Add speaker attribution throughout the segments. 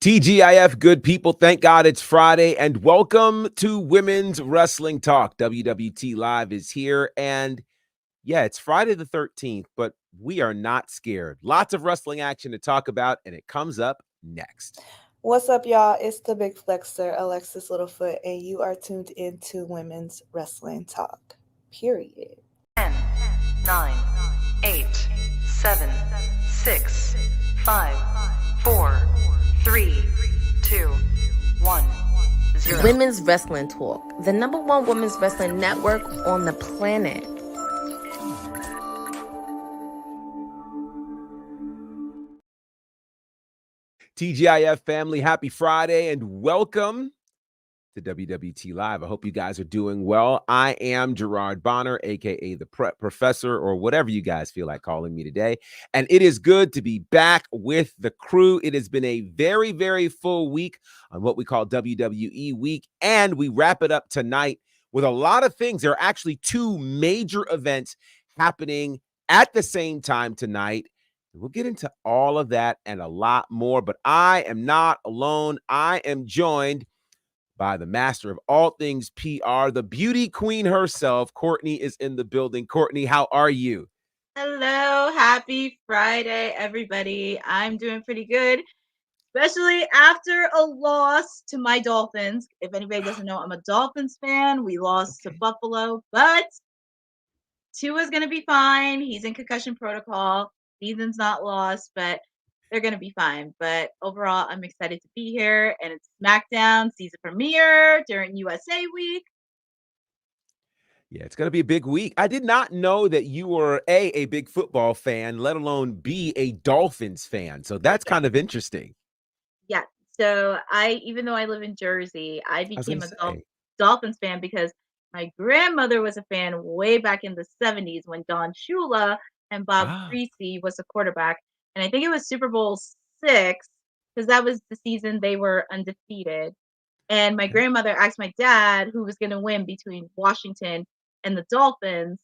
Speaker 1: TGIF, good people, thank God it's Friday, and welcome to Women's Wrestling Talk. WWT Live is here, and yeah, it's Friday the 13th, but we are not scared. Lots of wrestling action to talk about, and it comes up next.
Speaker 2: What's up, y'all? It's the Big Flexer, Alexis Littlefoot, and you are tuned into Women's Wrestling Talk. Period.
Speaker 3: 10, 9, 8, 7, 6, 5, 4, 3, 2, 1, 0.
Speaker 4: Women's Wrestling Talk, the #1 women's wrestling network on the planet.
Speaker 1: TGIF family, happy Friday, and welcome to WWT Live. I hope you guys are doing well. I am Gerard Bonner, aka the Professor, or whatever you guys feel like calling me today. And it is good to be back with the crew. It has been a very, very full week on what we call WWE Week. And we wrap it up tonight with a lot of things. There are actually two major events happening at the same time tonight. We'll get into all of that and a lot more, but I am not alone. I am joined by the master of all things PR, the beauty queen herself. Courtney is in the building. Courtney, how are you?
Speaker 5: Hello, happy Friday, everybody. I'm doing pretty good, especially after a loss to my Dolphins. If anybody doesn't know, I'm a Dolphins fan. We lost to Buffalo, but Tua's going to be fine. He's in concussion protocol. Season's not lost, but they're going to be fine. But overall, I'm excited to be here. And it's Smackdown season premiere during USA Week.
Speaker 1: Yeah, it's going to be a big week. I did not know that you were a big football fan, let alone B, a Dolphins fan. So that's kind of interesting.
Speaker 5: Yeah. So even though I live in Jersey, I became a Dolphins fan because my grandmother was a fan way back in the 70s when Don Shula and Bob Greasy was the quarterback. And I think it was Super Bowl 6 because that was the season they were undefeated. And my grandmother asked my dad who was going to win between Washington and the Dolphins.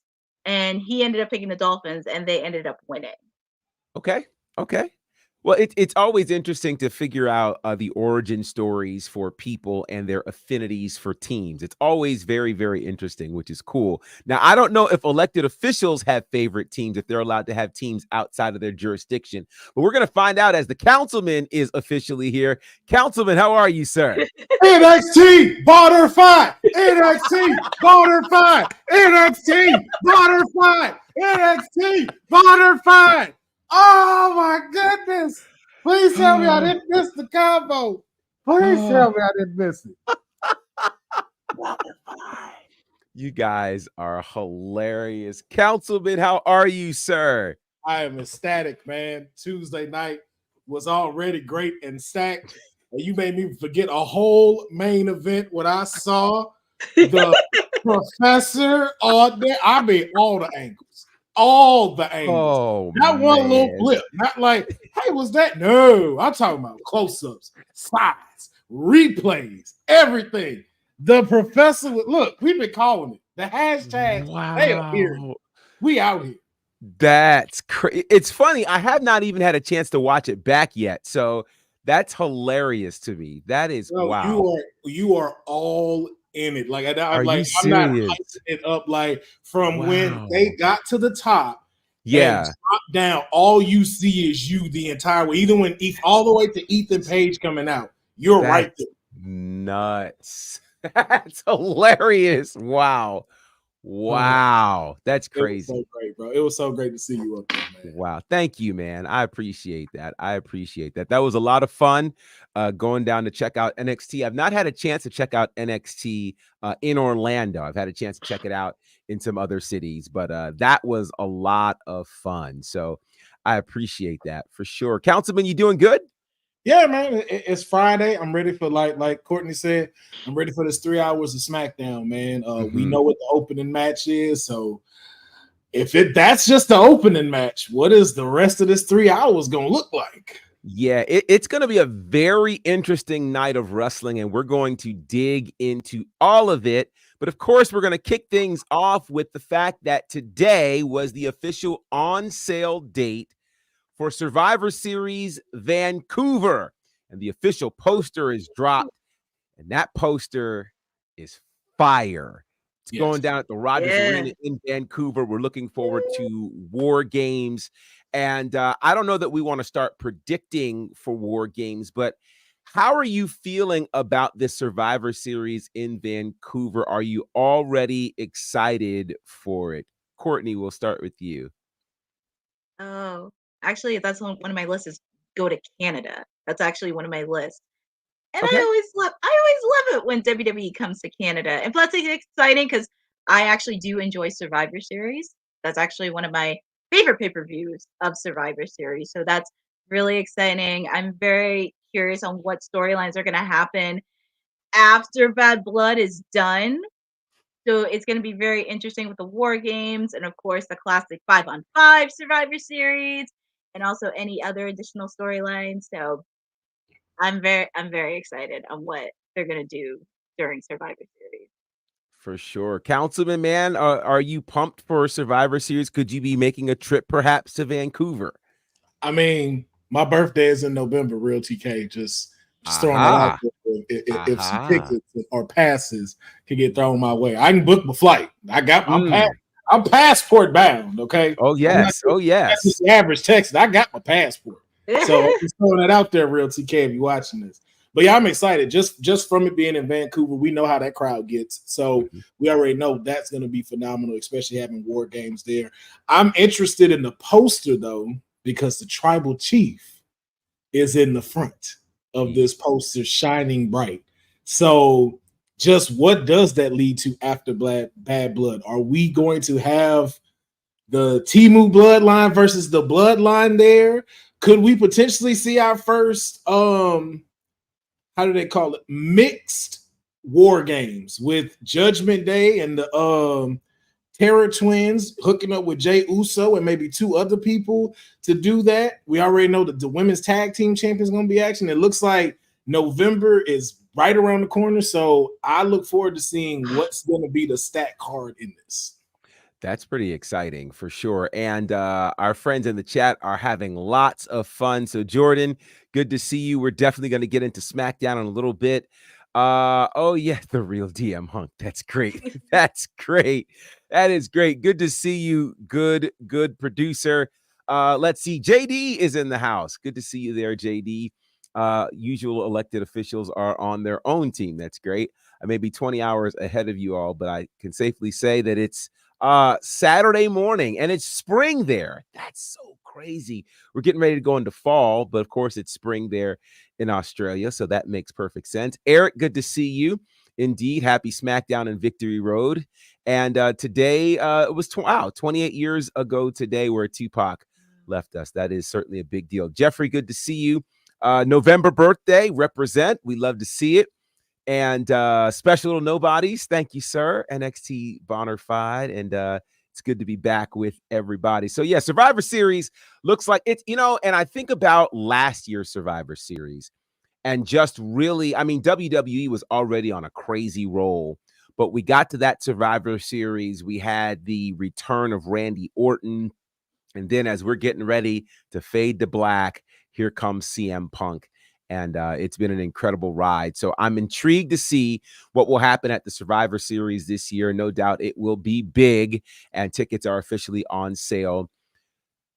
Speaker 5: And he ended up picking the Dolphins and they ended up winning.
Speaker 1: Okay. Well, it's always interesting to figure out the origin stories for people and their affinities for teams. It's always very, very interesting, which is cool. Now, I don't know if elected officials have favorite teams, if they're allowed to have teams outside of their jurisdiction, but we're going to find out as the councilman is officially here. Councilman, how are you, sir?
Speaker 6: NXT, border fight! NXT, border fight! NXT, border fight! NXT, border fight! Oh my goodness! Please tell me I didn't miss the combo. Please tell me I didn't miss it.
Speaker 1: You guys are hilarious. Councilman, how are you, sir?
Speaker 6: I am ecstatic, man. Tuesday night was already great and stacked. And you made me forget a whole main event when I saw the professor on there. I mean, all the angles. All the angles.
Speaker 1: Oh,
Speaker 6: not one little blip. Not like, hey, was that? No, I'm talking about close-ups, sides, replays, everything. The professor, look, we've been calling it. The hashtag, they are here. We out here.
Speaker 1: That's crazy. It's funny. I have not even had a chance to watch it back yet. So that's hilarious to me. That is wow.
Speaker 6: You are all in it. Like I'm not hyping it up like from when they got to the top.
Speaker 1: Yeah.
Speaker 6: And top down, all you see is you the entire way. Even when all the way to Ethan Page coming out, you're right there.
Speaker 1: Nuts. That's hilarious. Wow. That's crazy.
Speaker 6: It was so great, bro. It was so great to see you up there, man.
Speaker 1: Wow. Thank you, man. I appreciate that. That was a lot of fun going down to check out NXT. I've not had a chance to check out NXT in Orlando. I've had a chance to check it out in some other cities, but that was a lot of fun. So I appreciate that for sure. Councilman, you doing good?
Speaker 6: Yeah, man. It's Friday. I'm ready for like Courtney said. I'm ready for this 3 hours of SmackDown, man. We know what the opening match is, so if that's just the opening match, what is the rest of this 3 hours gonna look like?
Speaker 1: Yeah, it's going to be a very interesting night of wrestling, and we're going to dig into all of it. But of course, we're going to kick things off with the fact that today was the official on sale date for Survivor Series Vancouver. and the official poster is dropped, and that poster is fire. It's going down at the Rogers Arena in Vancouver. We're looking forward to War Games. And I don't know that we want to start predicting for War Games, but how are you feeling about this Survivor Series in Vancouver? Are you already excited for it? Courtney, we'll start with you.
Speaker 5: Oh, actually, that's one of my lists is go to Canada. That's actually one of my lists. And
Speaker 1: Okay.
Speaker 5: I always love it when WWE comes to Canada. And plus it's exciting because I actually do enjoy Survivor Series. That's actually one of my favorite pay-per-views of Survivor Series. So that's really exciting. I'm very curious on what storylines are gonna happen after Bad Blood is done. So it's gonna be very interesting with the War Games and of course the classic 5-on-5 Survivor Series and also any other additional storylines. So I'm very excited on what they're gonna do during Survivor Series.
Speaker 1: For sure. Councilman, man, are you pumped for Survivor Series? Could you be making a trip perhaps to Vancouver?
Speaker 6: I mean, my birthday is in November, real TK. Just throwing that out there. If some tickets or passes can get thrown my way, I can book my flight. I'm passport bound, okay?
Speaker 1: Oh, yes.
Speaker 6: That's just the average Texan. I got my passport. So I'm just throwing that out there, real TK, if you're watching this. But yeah, I'm excited. Just from it being in Vancouver, we know how that crowd gets. So we already know that's going to be phenomenal, especially having War Games there. I'm interested in the poster, though, because the tribal chief is in the front of this poster, shining bright. So just what does that lead to after Bad Blood? Are we going to have the Timu bloodline versus the bloodline there? Could we potentially see our first how do they call it, mixed War Games with Judgment Day and the Terror Twins hooking up with Jey Uso and maybe 2 other people to do that? We already know that the women's tag team champion is going to be action. It looks like November is right around the corner, so I look forward to seeing what's going to be the stat card in this.
Speaker 1: That's pretty exciting for sure. And our friends in the chat are having lots of fun. So, Jordan, good to see you. We're definitely going to get into Smackdown in a little bit. Oh, yeah, the real DM Hunk. That's great. That's great. That is great. Good to see you. Good producer. Let's see. JD is in the house. Good to see you there, JD. Usual elected officials are on their own team. That's great. I may be 20 hours ahead of you all, but I can safely say that it's Saturday morning and it's spring there. That's so crazy. We're getting ready to go into fall, but of course it's spring there in Australia, so that makes perfect sense. Eric, good to see you. Indeed, happy Smackdown and Victory Road. And today it was 28 years ago today where Tupac left us. That is certainly a big deal. Jeffrey, good to see you. November birthday, represent. We love to see it. And special little nobodies, thank you, sir. NXT Bonafide, and it's good to be back with everybody. So yeah, Survivor Series looks like it's, and I think about last year's Survivor Series and just really, I mean, WWE was already on a crazy roll, but we got to that Survivor Series. We had the return of Randy Orton, and then as we're getting ready to fade to black, here comes CM Punk. And it's been an incredible ride. So I'm intrigued to see what will happen at the Survivor Series this year. No doubt it will be big, and tickets are officially on sale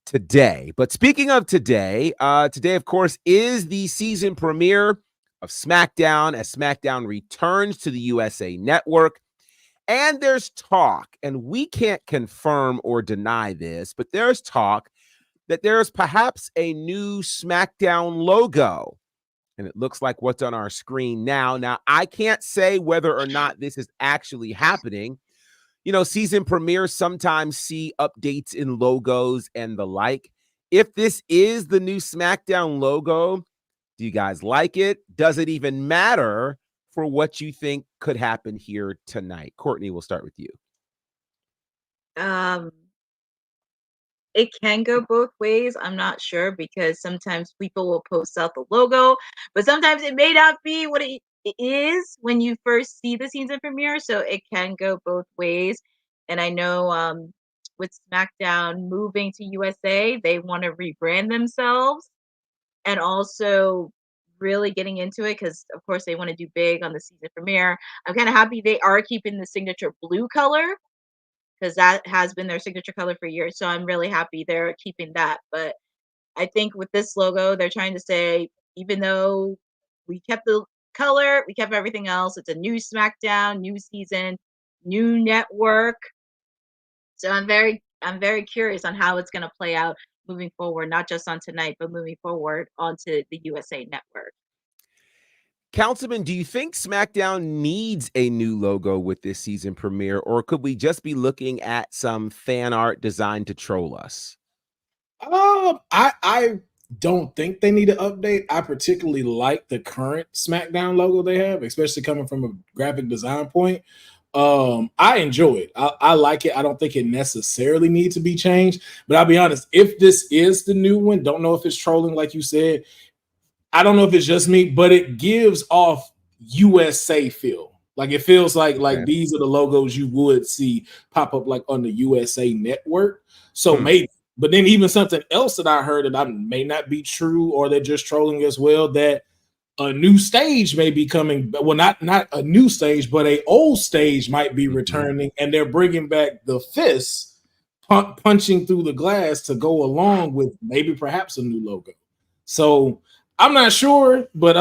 Speaker 1: today. But speaking of today, today, of course, is the season premiere of SmackDown as SmackDown returns to the USA Network. And there's talk, and we can't confirm or deny this, but there's talk that there's perhaps a new SmackDown logo. And it looks like what's on our screen now. Now, I can't say whether or not this is actually happening. Season premieres sometimes see updates in logos and the like. If this is the new SmackDown logo, do you guys like it? Does it even matter for what you think could happen here tonight? Courtney, we'll start with you.
Speaker 5: It can go both ways. I'm not sure because sometimes people will post out the logo, but sometimes it may not be what it is when you first see the season premiere. So it can go both ways. And I know with SmackDown moving to USA, they want to rebrand themselves and also really getting into it because, of course, they want to do big on the season premiere. I'm kind of happy they are keeping the signature blue color because that has been their signature color for years. So I'm really happy they're keeping that. But I think with this logo, they're trying to say, even though we kept the color, we kept everything else. It's a new SmackDown, new season, new network. So I'm very curious on how it's going to play out moving forward, not just on tonight, but moving forward onto the USA Network.
Speaker 1: Councilman, do you think SmackDown needs a new logo with this season premiere, or could we just be looking at some fan art designed to troll us?
Speaker 6: I don't think they need an update. I particularly like the current SmackDown logo they have, especially coming from a graphic design point. I enjoy it. I like it. I don't think it necessarily needs to be changed, but I'll be honest, if this is the new one, don't know if it's trolling, like you said. I don't know if it's just me, but it gives off USA feel. Like it feels like these are the logos you would see pop up like on the USA Network. So maybe, but then even something else that I heard that I may not be true, or they're just trolling as well, that a new stage may be coming. Well, not a new stage, but a old stage might be returning, and they're bringing back the fists punching through the glass to go along with maybe perhaps a new logo. So I'm not sure, but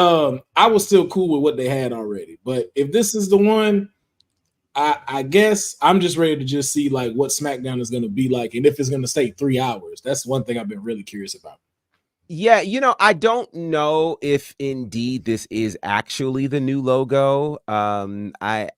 Speaker 6: I was still cool with what they had already. But if this is the one, I guess I'm just ready to just see like what SmackDown is going to be like, and if it's going to stay 3 hours. That's one thing I've been really curious about.
Speaker 1: Yeah, I don't know if indeed this is actually the new logo. I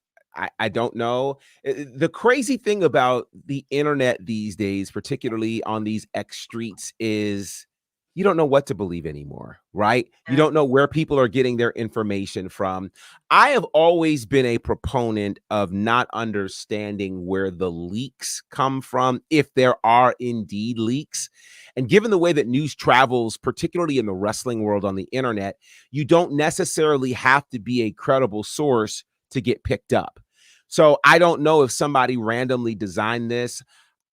Speaker 1: don't know. The crazy thing about the internet these days, particularly on these X streets, is you don't know what to believe anymore, right? You don't know where people are getting their information from. I have always been a proponent of not understanding where the leaks come from, if there are indeed leaks. And given the way that news travels, particularly in the wrestling world on the internet, you don't necessarily have to be a credible source to get picked up. So I don't know if somebody randomly designed this.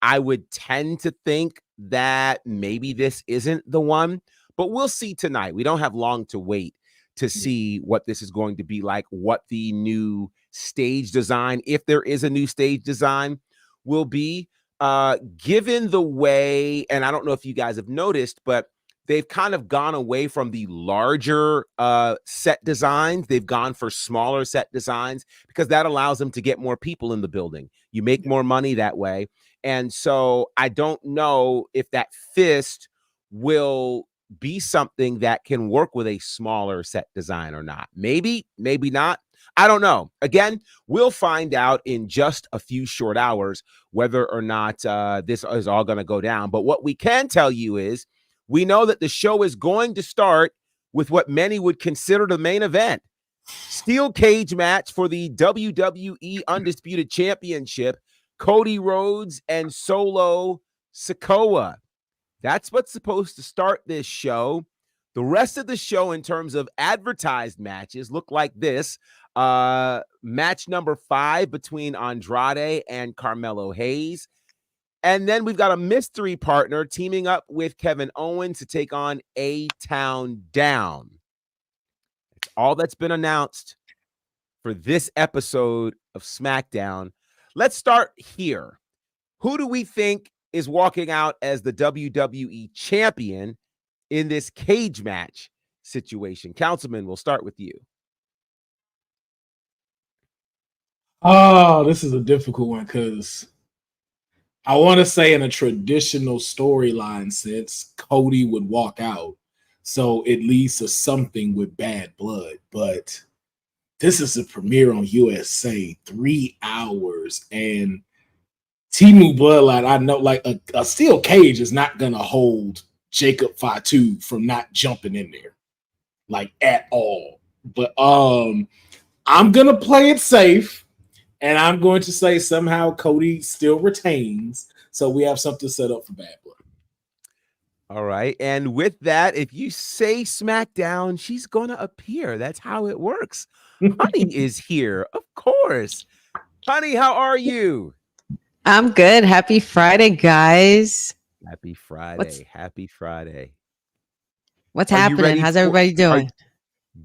Speaker 1: I would tend to think that maybe this isn't the one, but we'll see tonight. We don't have long to wait to see what this is going to be like, what the new stage design, if there is a new stage design, will be. Given the way, and I don't know if you guys have noticed, but they've kind of gone away from the larger set designs. They've gone for smaller set designs because that allows them to get more people in the building. You make more money that way. And so I don't know if that fist will be something that can work with a smaller set design or not. Maybe, maybe not. I don't know. Again, we'll find out in just a few short hours whether or not this is all going to go down. But what we can tell you is we know that the show is going to start with what many would consider the main event. Steel cage match for the WWE Undisputed Championship. Cody Rhodes and Solo Sikoa. That's what's supposed to start this show. The rest of the show in terms of advertised matches look like this. Match number 5 between Andrade and Carmelo Hayes. And then we've got a mystery partner teaming up with Kevin Owens to take on A-Town Down. That's all that's been announced for this episode of SmackDown. Let's start here. Who do we think is walking out as the WWE champion in this cage match situation? Councilman, we'll start with you.
Speaker 6: Oh, this is a difficult one because I want to say in a traditional storyline sense, Cody would walk out. So it leads to something with bad blood. But this is a premiere on USA, 3 hours. And Timu Bloodline, I know like a steel cage is not going to hold Jacob Fatu from not jumping in there like at all. But I'm going to play it safe. And I'm going to say somehow Cody still retains. So we have something set up for bad blood.
Speaker 1: All right. And with that, if you say SmackDown, she's going to appear. That's how it works. Honey is here. Of course. Honey, how are you?
Speaker 7: I'm good. Happy Friday, guys.
Speaker 1: Happy Friday. Happy Friday.
Speaker 7: What's happening? How's everybody doing?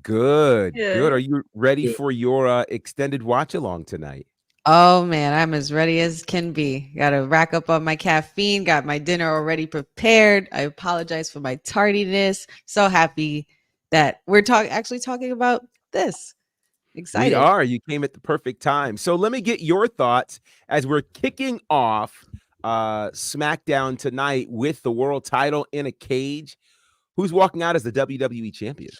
Speaker 1: Good.
Speaker 5: Good.
Speaker 1: Are you ready for your extended watch along tonight?
Speaker 7: Oh man, I'm as ready as can be. Got to rack up on my caffeine. Got my dinner already prepared. I apologize for my tardiness. So happy that we're actually talking about this.
Speaker 1: We
Speaker 7: Excited.
Speaker 1: are. You came at the perfect time. So let me get your thoughts as we're kicking off Smackdown tonight with the world title in a cage. Who's walking out as the WWE champion?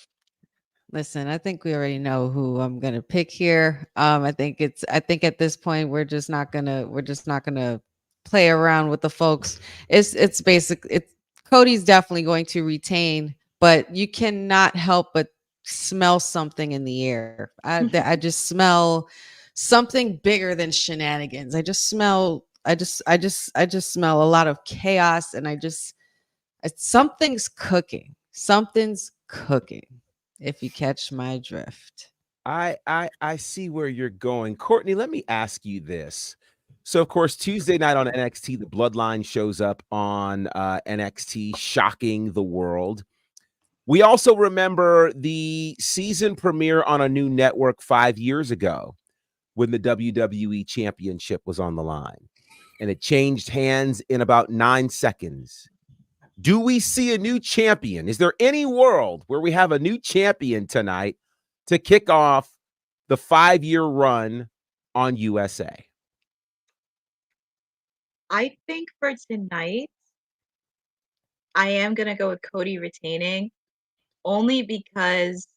Speaker 7: Listen, I think we already know who I'm gonna pick here. I think at this point we're just not gonna play around with the folks. It's basic. It's Cody's definitely going to retain, but you cannot help but smell something in the air. I just smell something bigger than shenanigans. I just smell a lot of chaos, and something's cooking. Something's cooking. If you catch my drift.
Speaker 1: I see where you're going. Courtney, let me ask you this. So, of course, Tuesday night on NXT, the Bloodline shows up on NXT, shocking the world. We also remember the season premiere on a new network 5 years ago when the WWE Championship was on the line, and it changed hands in about 9 seconds. Do we see a new champion? Is there any world where we have a new champion tonight to kick off the 5-year run on USA?
Speaker 5: I think for tonight, I am going to go with Cody retaining only because,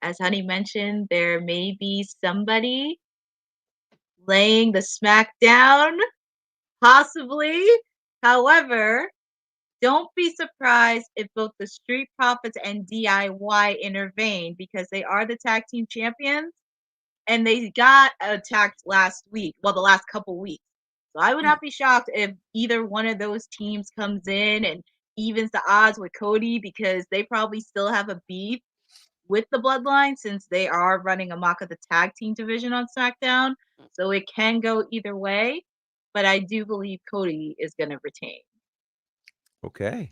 Speaker 5: as Honey mentioned, there may be somebody laying the smackdown, possibly. However, don't be surprised if both the Street Profits and DIY intervene because they are the tag team champions and they got attacked last week. Well, the last couple weeks. So I would not be shocked if either one of those teams comes in and evens the odds with Cody because they probably still have a beef with the Bloodline since they are running amok of the tag team division on SmackDown. So it can go either way. But I do believe Cody is going to retain.
Speaker 1: Okay.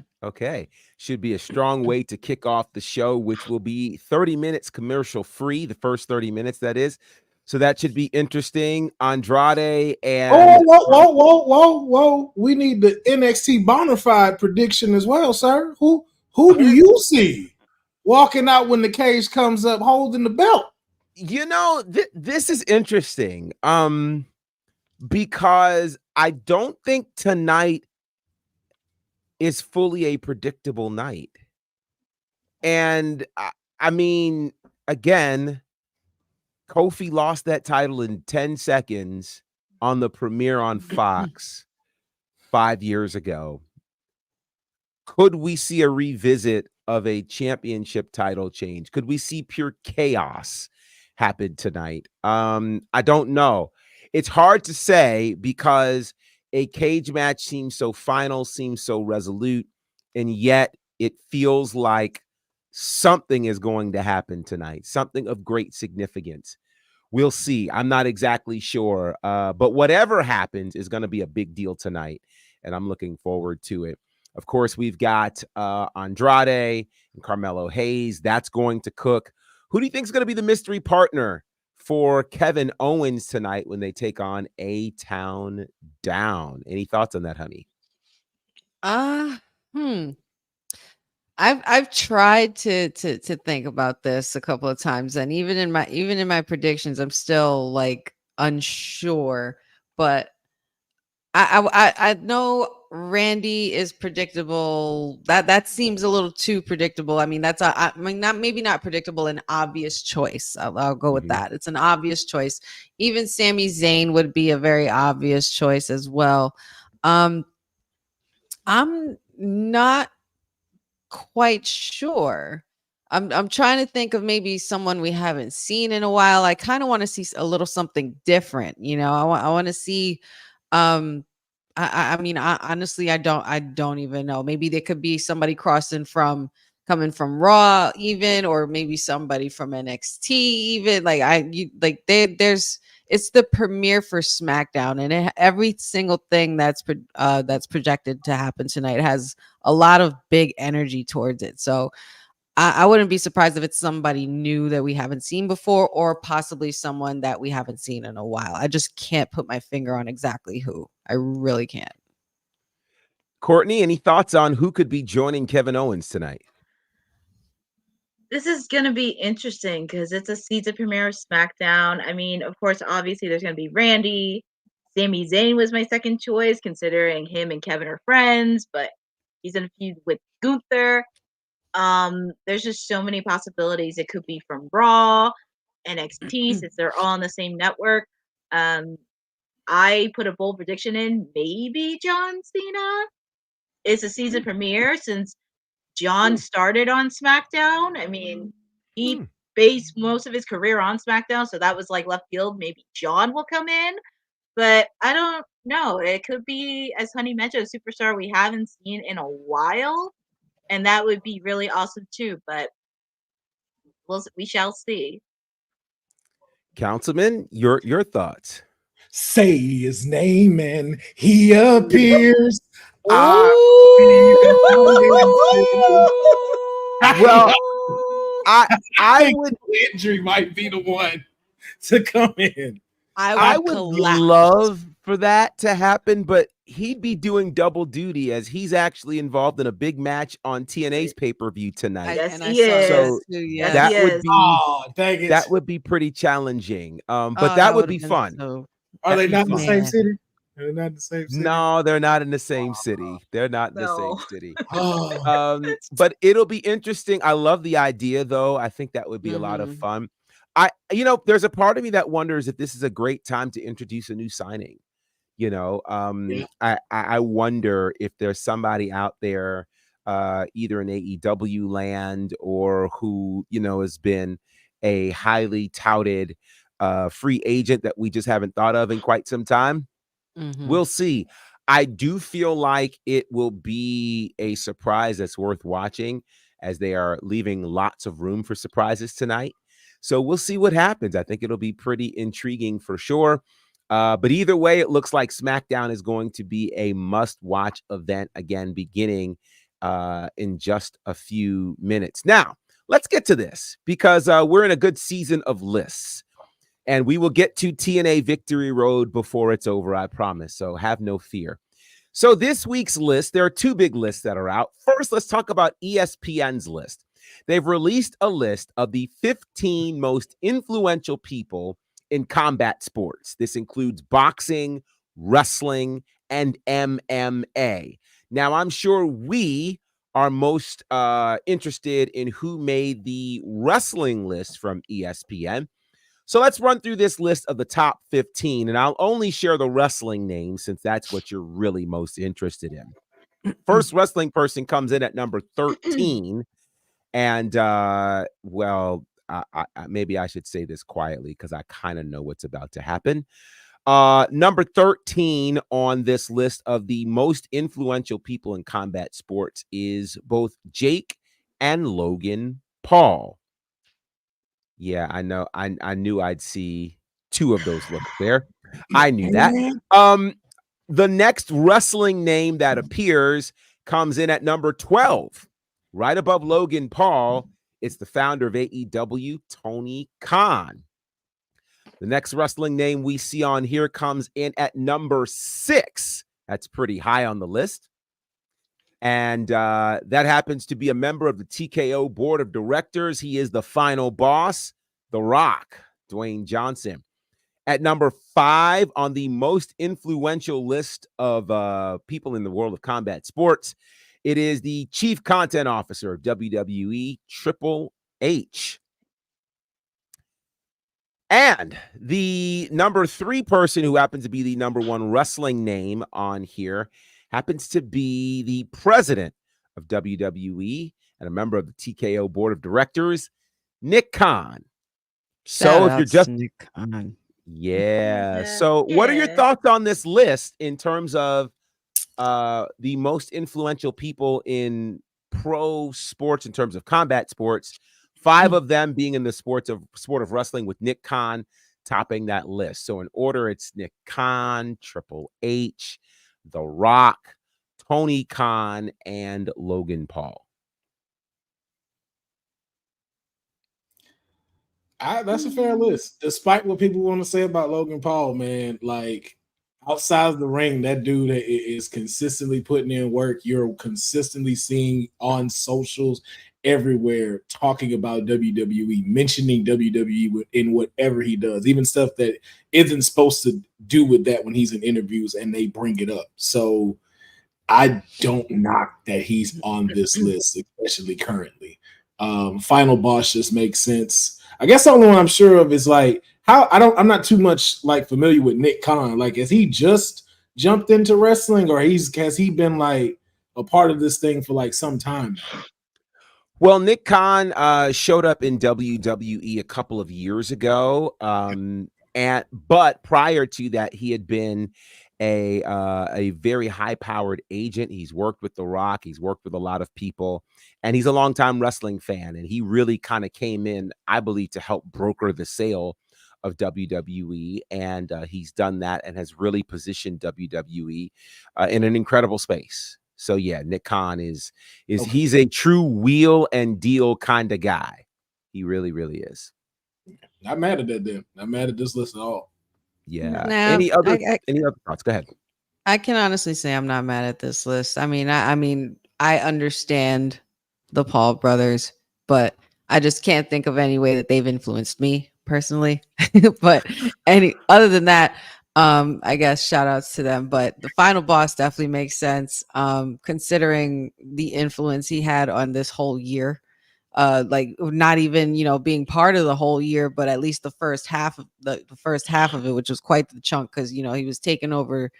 Speaker 1: Should be a strong way to kick off the show, which will be 30 minutes commercial free, the first 30 minutes, that is. So that should be interesting. Andrade and
Speaker 6: whoa. We need the NXT Bonafide prediction as well, sir. Who do you see walking out when the cage comes up holding the belt?
Speaker 1: You know, this is interesting. Because I don't think tonight is fully a predictable night. And I mean, again, Kofi lost that title in 10 seconds on the premiere on Fox 5 years ago. Could we see a revisit of a championship title change? Could we see pure chaos happen tonight? I don't know. It's hard to say because a cage match seems so final, seems so resolute, and yet it feels like something is going to happen tonight, something of great significance. We'll see. I'm not exactly sure, but whatever happens is going to be a big deal tonight, and I'm looking forward to it. Of course, we've got Andrade and Carmelo Hayes. That's going to cook. Who do you think is going to be the mystery partner for Kevin Owens tonight when they take on A-Town Down? Any thoughts on that, honey?
Speaker 7: I've tried to think about this a couple of times, and even in my predictions, I'm still like unsure. But I know Randy is predictable. That seems a little too predictable. I mean, maybe not predictable, an obvious choice. I'll go with that. It's an obvious choice. Even Sami Zayn would be a very obvious choice as well. I'm not quite sure. I'm trying to think of maybe someone we haven't seen in a while. I kind of want to see a little something different. You know, I want to see. I mean, honestly, I don't even know. Maybe there could be somebody coming from Raw, even, or maybe somebody from NXT, even. It's the premiere for SmackDown, and every single thing that's projected to happen tonight has a lot of big energy towards it. So I wouldn't be surprised if it's somebody new that we haven't seen before, or possibly someone that we haven't seen in a while. I just can't put my finger on exactly who. I really can't.
Speaker 1: Courtney, any thoughts on who could be joining Kevin Owens tonight?
Speaker 5: This is going to be interesting because it's a season premiere of SmackDown. I mean, of course, obviously there's going to be Randy. Sami Zayn was my second choice, considering him and Kevin are friends, but he's in a feud with Gunther. There's just so many possibilities. It could be from Raw, NXT, since they're all on the same network. I put a bold prediction in, maybe John Cena. It's a season premiere since John started on SmackDown. I mean, he based most of his career on SmackDown, so that was like left field. Maybe John will come in, but I don't know. It could be, as Honey mentioned, a superstar we haven't seen in a while, and that would be really awesome too. But we shall see.
Speaker 1: Councilman, your thoughts?
Speaker 6: Say his name and he appears.
Speaker 1: Well, I would.
Speaker 6: Landry might be the one to come in.
Speaker 1: I would love for that to happen, but he'd be doing double duty as he's actually involved in a big match on TNA's pay-per-view tonight.
Speaker 5: Yes, he is.
Speaker 1: So
Speaker 5: Yes, he is.
Speaker 1: that would be pretty challenging. But that would be fun.
Speaker 6: Are they not in the same city? They're not in the same city.
Speaker 1: No, they're not in the same city. They're not in the same city. But it'll be interesting. I love the idea, though. I think that would be a lot of fun. There's a part of me that wonders if this is a great time to introduce a new signing. I wonder if there's somebody out there, either in AEW land or who, has been a highly touted free agent that we just haven't thought of in quite some time. We'll see. I do feel like it will be a surprise that's worth watching, as they are leaving lots of room for surprises tonight. So we'll see what happens. I think it'll be pretty intriguing for sure. But either way, it looks like SmackDown is going to be a must-watch event again, beginning in just a few minutes. Now, let's get to this, because we're in a good season of lists. And we will get to TNA Victory Road before it's over, I promise. So have no fear. So this week's list, there are two big lists that are out. First, let's talk about ESPN's list. They've released a list of the 15 most influential people in combat sports. This includes boxing, wrestling, and MMA. Now, I'm sure we are most interested in who made the wrestling list from ESPN. So let's run through this list of the top 15, and I'll only share the wrestling names since that's what you're really most interested in. First wrestling person comes in at number 13, and maybe I should say this quietly because I kind of know what's about to happen. Number 13 on this list of the most influential people in combat sports is both Jake and Logan Paul. Yeah, I know. I knew I'd see two of those looks there. I knew that. The next wrestling name that appears comes in at number 12, right above Logan Paul. It's the founder of AEW, Tony Khan. The next wrestling name we see on here comes in at number 6. That's pretty high on the list. And that happens to be a member of the TKO board of directors. He is the final boss, The Rock, Dwayne Johnson. At number 5 on the most influential list of people in the world of combat sports, it is the chief content officer of WWE, Triple H. And the number 3 person who happens to be the number 1 wrestling name on here happens to be the president of WWE and a member of the TKO board of directors, Nick Khan. So if you're just
Speaker 7: Nick Khan.
Speaker 1: Yeah. So what are your thoughts on this list in terms of the most influential people in pro sports in terms of combat sports? 5 of them being in the sport of wrestling, with Nick Khan topping that list. So in order, it's Nick Khan, Triple H, The Rock, Tony Khan, and Logan Paul.
Speaker 6: That's a fair list. Despite what people want to say about Logan Paul, man, like outside of the ring, that dude is consistently putting in work. You're consistently seeing on socials everywhere talking about WWE, mentioning WWE in whatever he does, even stuff that isn't supposed to do with that when he's in interviews and they bring it up. So I don't knock that he's on this list, especially currently. Final Boss just makes sense. I guess the only one I'm sure of is like I'm not too much like familiar with Nick Khan. Like, has he just jumped into wrestling, or has he been like a part of this thing for like some time now?
Speaker 1: Well, Nick Khan showed up in WWE a couple of years ago, but prior to that, he had been a very high-powered agent. He's worked with The Rock. He's worked with a lot of people, and he's a longtime wrestling fan. And he really kind of came in, I believe, to help broker the sale of WWE, and he's done that and has really positioned WWE in an incredible space. So yeah, Nick Khan is
Speaker 6: Okay.
Speaker 1: He's a true wheel and deal kind of guy. He really, really is.
Speaker 6: Not mad at that then. Not mad at this list at all.
Speaker 1: Yeah.
Speaker 7: Nah,
Speaker 1: any other thoughts? Go ahead.
Speaker 7: I can honestly say I'm not mad at this list. I mean, I understand the Paul brothers, but I just can't think of any way that they've influenced me personally. But other than that, I guess shout outs to them. But the Final Boss definitely makes sense, considering the influence he had on this whole year. Like not even being part of the whole year, but at least the first half of it, which was quite the chunk, because he was taking over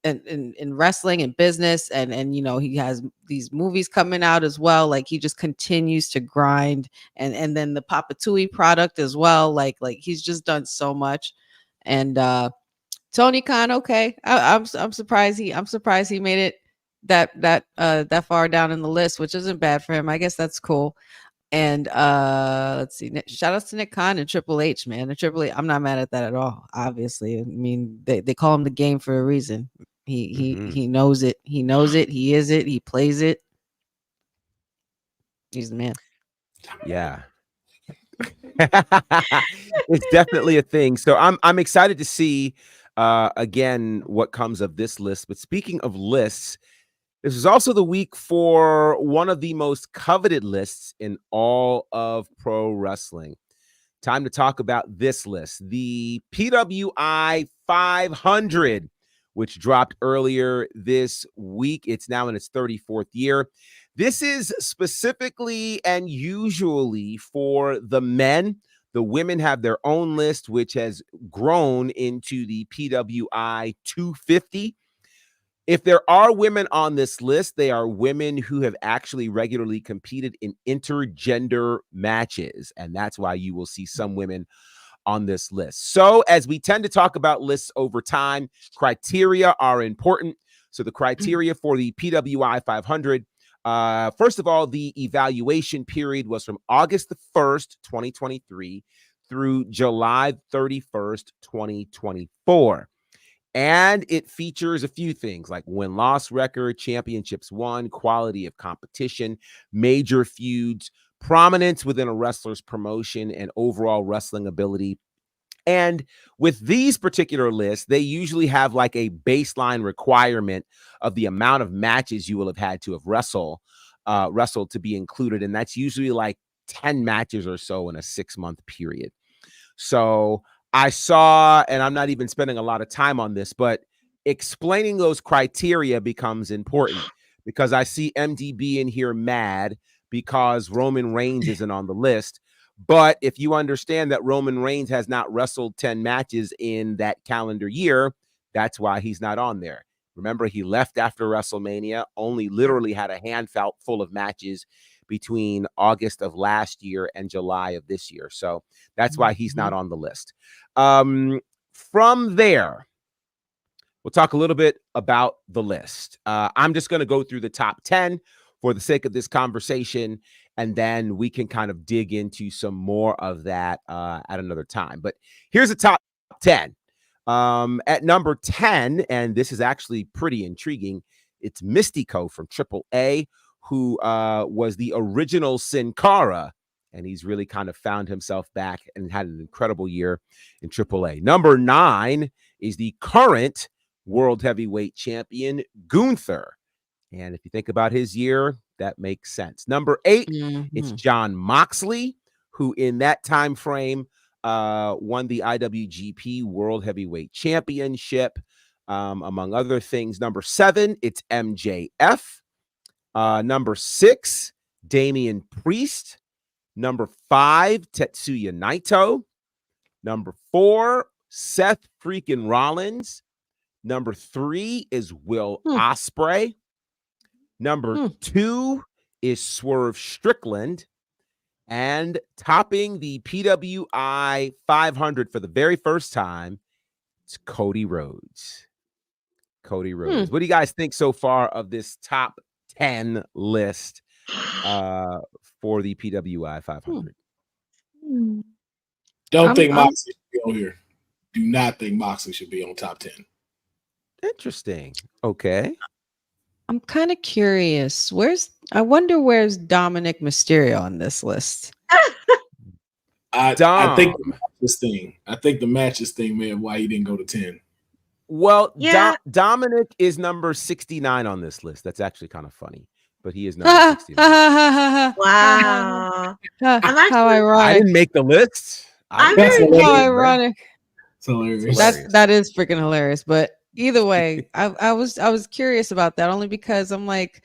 Speaker 7: in wrestling and business, and he has these movies coming out as well. Like he just continues to grind, and then the Papa Tui product as well. Like he's just done so much. And Tony Khan, okay, I'm surprised he made it that far down in the list, which isn't bad for him. I guess that's cool. And let's see, shout outs to Nick Khan and Triple H, man. And Triple H, I'm not mad at that at all. Obviously, I mean they call him the game for a reason. He knows it. He knows it. He is it. He plays it. He's the man.
Speaker 1: Yeah. It's definitely a thing. So I'm excited to see again what comes of this list. But speaking of lists, this is also the week for one of the most coveted lists in all of pro wrestling. Time to talk about this list, the PWI 500, which dropped earlier this week. It's now in its 34th year. This is specifically and usually for the men. The women have their own list, which has grown into the PWI 250. If there are women on this list, they are women who have actually regularly competed in intergender matches. And that's why you will see some women on this list. So as we tend to talk about lists over time, criteria are important. So the criteria for the PWI 500, first of all, the evaluation period was from August the 1st, 2023 through July 31st, 2024. And it features a few things like win-loss record, championships won, quality of competition, major feuds, prominence within a wrestler's promotion, and overall wrestling ability. And with these particular lists, they usually have like a baseline requirement of the amount of matches you will have had to have wrestled to be included. And that's usually like 10 matches or so in a 6-month period. So I saw, and I'm not even spending a lot of time on this, but explaining those criteria becomes important because I see MDB in here mad because Roman Reigns isn't on the list. But if you understand that Roman Reigns has not wrestled 10 matches in that calendar year, that's why he's not on there. Remember, he left after WrestleMania, only literally had a handful full of matches between August of last year and July of this year. So that's why he's not on the list. From there, we'll talk a little bit about the list. I'm just going to go through the top 10 for the sake of this conversation, and then we can kind of dig into some more of that at another time. But here's the top 10. At number 10, and this is actually pretty intriguing, it's Mystico from AAA, who was the original Sin Cara and he's really kind of found himself back and had an incredible year in AAA. Number 9 is the current world heavyweight champion, Gunther. And if you think about his year, that makes sense. Number 8, it's Jon Moxley, who in that time frame won the IWGP World Heavyweight Championship, among other things. Number 7, it's MJF. Number 6, Damian Priest. Number 5, Tetsuya Naito. Number 4, Seth freaking Rollins. Number 3 is Will Ospreay. Number 2 is Swerve Strickland. And topping the PWI 500 for the very first time, it's Cody Rhodes. Cody Rhodes. What do you guys think so far of this top 10 list for the PWI 500?
Speaker 6: Don't think Moxley should be on here. Do not think Moxley should be on top 10.
Speaker 1: Interesting. Okay.
Speaker 7: I'm kind of curious. I wonder where's Dominic Mysterio on this list?
Speaker 6: I think the matches thing, man, why he didn't go to 10.
Speaker 1: Well, yeah. Dominic is number 69 on this list. That's actually kind of funny, but he is number 69.
Speaker 5: Wow.
Speaker 7: How ironic.
Speaker 1: I didn't make the list.
Speaker 7: How ironic.
Speaker 6: It's hilarious.
Speaker 7: That is freaking hilarious. But either way, I was curious about that only because I'm like,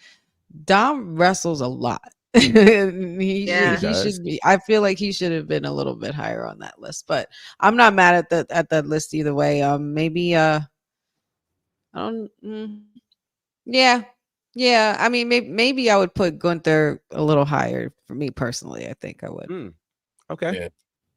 Speaker 7: Dom wrestles a lot. he should be. I feel like he should have been a little bit higher on that list, but I'm not mad at that list either way. Maybe I don't. Yeah. I mean, maybe I would put Gunther a little higher for me personally. I think I would.
Speaker 1: Okay.
Speaker 6: Yeah.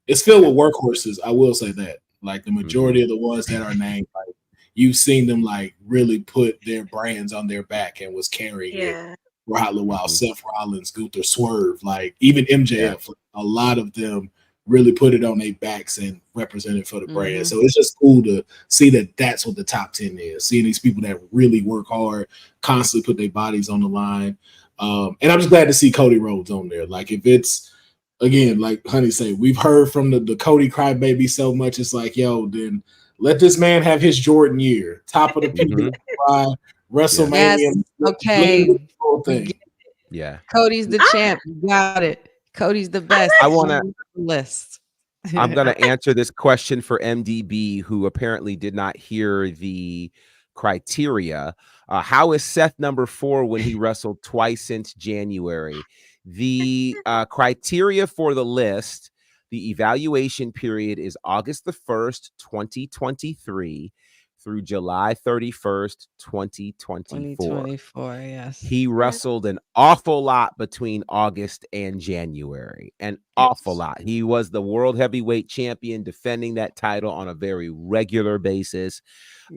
Speaker 6: It's filled with workhorses. I will say that. Like the majority of the ones that are named, like you've seen them like really put their brands on their back and was carrying it for a little while. Seth Rollins, Gunther, Swerve, like even MJF, a lot of them really put it on their backs and represented for the brand. So it's just cool to see that that's what the top 10 is. Seeing these people that really work hard, constantly put their bodies on the line. And I'm just glad to see Cody Rhodes on there. Like if it's, again, like Honey say, we've heard from the Cody crybaby so much. It's like, yo, then let this man have his Jordan year. Top of the PWI, WrestleMania.
Speaker 7: Yes. Okay.
Speaker 1: Yeah.
Speaker 7: Cody's the champ. You got it. Cody's the best.
Speaker 1: I want to
Speaker 7: list.
Speaker 1: I'm going to answer this question for MDB, who apparently did not hear the criteria. How is Seth number 4 when he wrestled twice since January? The criteria for the list, the evaluation period is August the 1st, 2023 through July 31st, 2024.
Speaker 7: Yes.
Speaker 1: He wrestled an awful lot between August and January. An awful lot. He was the world heavyweight champion, defending that title on a very regular basis.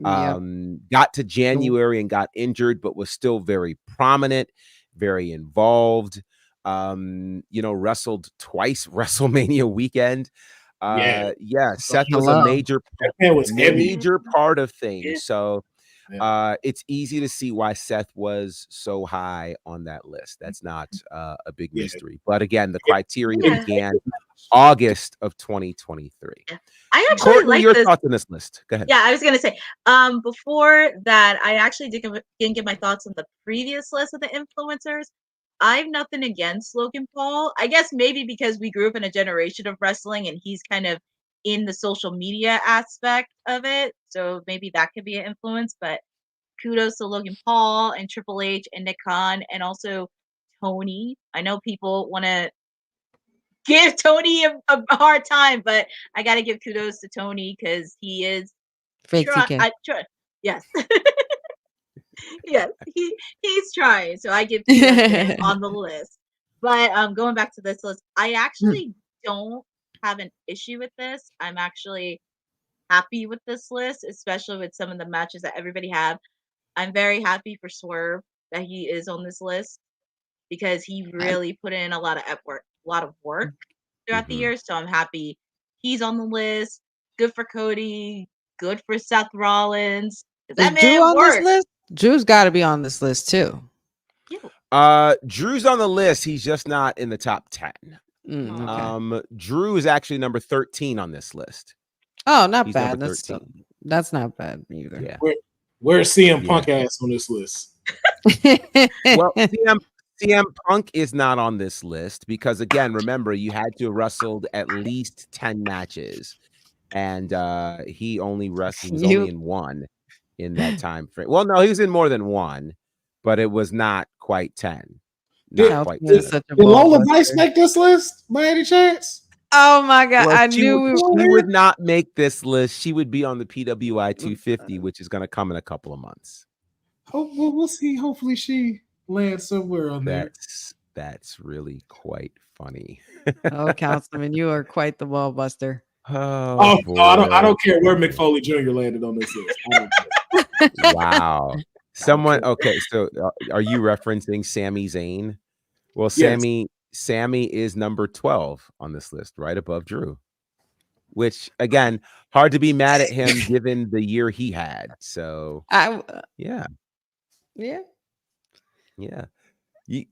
Speaker 1: Got to January and got injured, but was still very prominent, very involved. Wrestled twice WrestleMania weekend. Seth was a major part of things. So it's easy to see why Seth was so high on that list. That's not a big mystery. But again, the criteria began August of 2023.
Speaker 5: I actually
Speaker 1: Courtney,
Speaker 5: like
Speaker 1: your
Speaker 5: this.
Speaker 1: thoughts on this list. Go ahead.
Speaker 5: Yeah, I was gonna say, before that, I actually didn't give my thoughts on the previous list of the influencers. I have nothing against Logan Paul. I guess maybe because we grew up in a generation of wrestling and he's kind of in the social media aspect of it. So maybe that could be an influence. But kudos to Logan Paul and Triple H and Nick Khan and also Tony. I know people want to give Tony a hard time, but I got to give kudos to Tony because he is yes. Yes, he's trying. So I give him on the list. But going back to this list, I actually don't have an issue with this. I'm actually happy with this list, especially with some of the matches that everybody have. I'm very happy for Swerve that he is on this list because he really put in a lot of work throughout the year. So I'm happy he's on the list. Good for Cody. Good for Seth Rollins. That man
Speaker 7: on this list? Drew's got to be on this list too.
Speaker 1: Drew's on the list. He's just not in the top 10.
Speaker 7: Okay.
Speaker 1: Drew is actually number 13 on this list.
Speaker 7: Oh, not
Speaker 1: He's
Speaker 7: bad.
Speaker 1: number 13.
Speaker 7: That's not bad either.
Speaker 1: Yeah.
Speaker 6: Where's CM Punk ass on this list?
Speaker 1: Well, CM Punk is not on this list because, again, remember, you had to have wrestled at least 10 matches, and he only wrestled. He was only in one in that time frame. Well, no, he was in more than one, but it was not quite 10. Not quite 10.
Speaker 6: Did Lola Vice make this list by any chance?
Speaker 7: Oh my God!
Speaker 1: Well,
Speaker 7: I
Speaker 1: she
Speaker 7: knew
Speaker 1: would not make this list. She would be on the PWI 250, which is going to come in a couple of months.
Speaker 6: We'll see. Hopefully, she lands somewhere on there.
Speaker 1: That's really quite funny.
Speaker 7: Oh, Councilman, you are quite the wall buster.
Speaker 6: Oh no, I don't care where Mick Foley Jr. landed on this list. I don't care.
Speaker 1: Wow. Someone. Okay, so are you referencing Sami Zayn? Well,
Speaker 6: Yes.
Speaker 1: Sammy is number 12 on this list, right above Drew. Which, again, hard to be mad at him given the year he had. So, yeah.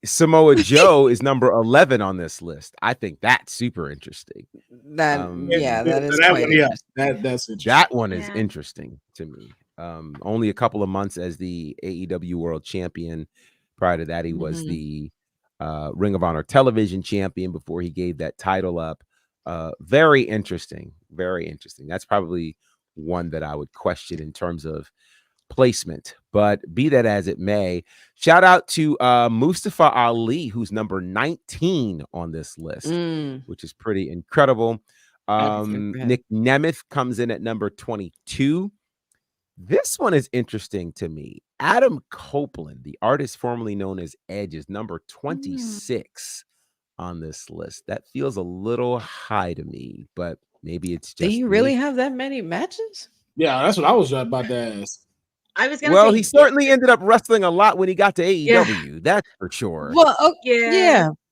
Speaker 1: Samoa Joe is number 11 on this list. I think that's super interesting.
Speaker 7: That is
Speaker 6: that
Speaker 7: quite
Speaker 6: one,
Speaker 7: interesting.
Speaker 6: That's interesting.
Speaker 1: That one is interesting to me. Only a couple of months as the AEW World Champion. Prior to that, he was the Ring of Honor Television Champion before he gave that title up. Very interesting. Very interesting. That's probably one that I would question in terms of placement, but be that as it may, shout out to Mustafa Ali, who's number 19 on this list, which is pretty incredible. Nick Nemeth comes in at number 22. This one is interesting to me. Adam Copeland, the artist formerly known as Edge, is number 26 on this list. That feels a little high to me, but maybe it's just.
Speaker 7: Do you really have that many matches?
Speaker 6: Yeah, that's what I was about to ask.
Speaker 5: I was gonna say,
Speaker 1: he certainly ended up wrestling a lot when he got to AEW. That's for sure.
Speaker 7: Well,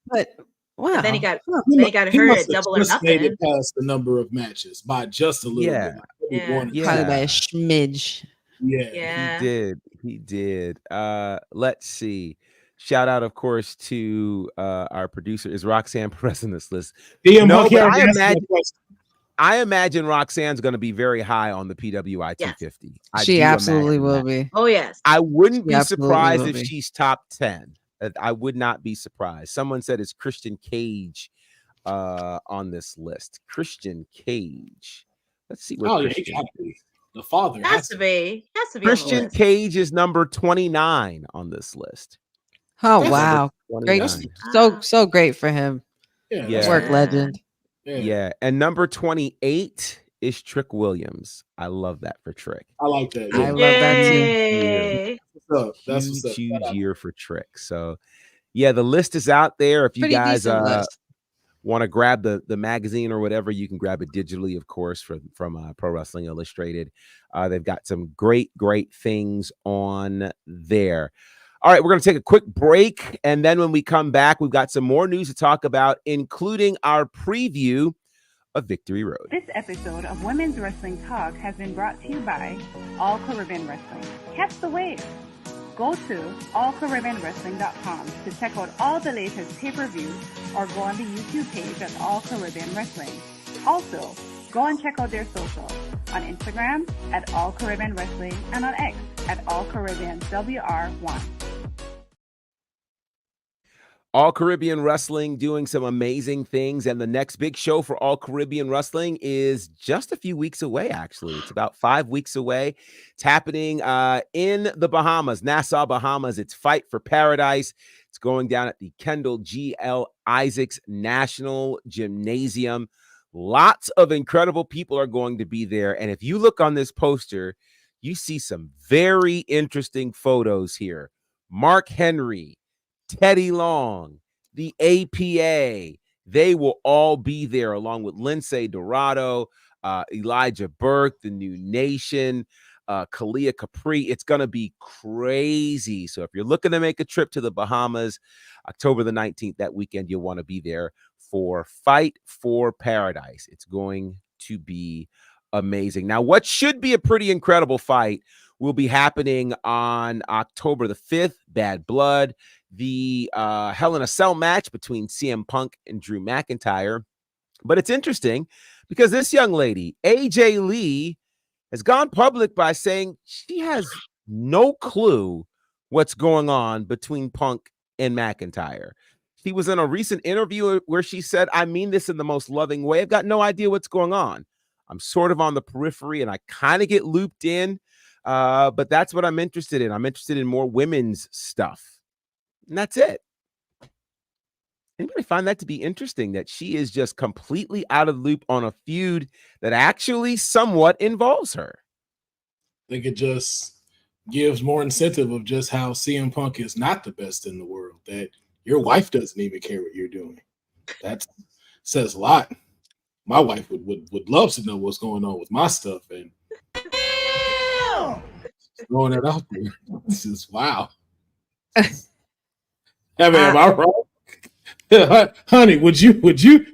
Speaker 7: but wow.
Speaker 5: But then he got hurt at Double or Nothing.
Speaker 6: Made it past the number of matches by just a little bit.
Speaker 7: Probably by a smidge.
Speaker 5: Yeah.
Speaker 1: He did. Let's see. Shout out, of course, to our producer. Is Roxanne Perez on this list? I imagine Roxanne's going to be very high on the PWI 250.
Speaker 7: She absolutely will be.
Speaker 5: Oh, yes.
Speaker 1: I wouldn't be surprised if she's top 10. I would not be surprised. Someone said it's Christian Cage on this list. Christian Cage. Let's see where Christian is.
Speaker 6: The father
Speaker 5: has to be.
Speaker 1: Christian Cage is number 29 on this list.
Speaker 7: Oh, wow. Great. So great for him.
Speaker 6: Yeah.
Speaker 7: Work legend.
Speaker 1: Yeah, and number 28 is Trick Williams. I love that for Trick.
Speaker 6: I like that.
Speaker 7: I love that too.
Speaker 6: That's
Speaker 1: huge year for Trick. So, yeah, the list is out there. If you guys want to grab the magazine or whatever, you can grab it digitally, of course, from Pro Wrestling Illustrated. They've got some great things on there. All right, we're going to take a quick break, and then when we come back, we've got some more news to talk about, including our preview of Victory Road.
Speaker 8: This episode of Women's Wrestling Talk has been brought to you by All Caribbean Wrestling. Catch the wave. Go to allcaribbeanwrestling.com to check out all the latest pay-per-views or go on the YouTube page at All Caribbean Wrestling. Also, go and check out their socials on Instagram at All Caribbean Wrestling and on X at All Caribbean WR1.
Speaker 1: All Caribbean Wrestling doing some amazing things, and the next big show for All Caribbean Wrestling is just a few weeks away, actually. It's about 5 weeks away. It's happening in the Bahamas, Nassau, Bahamas. It's Fight for Paradise. It's going down at the Kendall G.L. Isaacs National Gymnasium. Lots of incredible people are going to be there, and if you look on this poster, you see some very interesting photos here. Mark Henry, Teddy Long, the APA, they will all be there along with Lindsay Dorado, Elijah Burke, the New Nation, Kalia Capri. It's going to be crazy. So if you're looking to make a trip to the Bahamas, October the 19th, that weekend, you'll want to be there for Fight for Paradise. It's going to be amazing. Now, what should be a pretty incredible fight will be happening on October the 5th. Bad Blood, the Hell in a Cell match between CM Punk and Drew McIntyre. But it's interesting because this young lady, AJ Lee, has gone public by saying she has no clue what's going on between Punk and McIntyre. She was in a recent interview where she said, I mean this in the most loving way. I've got no idea what's going on. I'm sort of on the periphery and I kind of get looped in, but that's what I'm interested in. I'm interested in more women's stuff. And that's it. Anybody find that to be interesting, that she is just completely out of the loop on a feud that actually somewhat involves her?
Speaker 6: I think it just gives more incentive of just how CM Punk is not the best in the world, that your wife doesn't even care what you're doing. That says a lot. My wife would love to know what's going on with my stuff, and throwing it out there. This is wow. Am I wrong? Honey, would you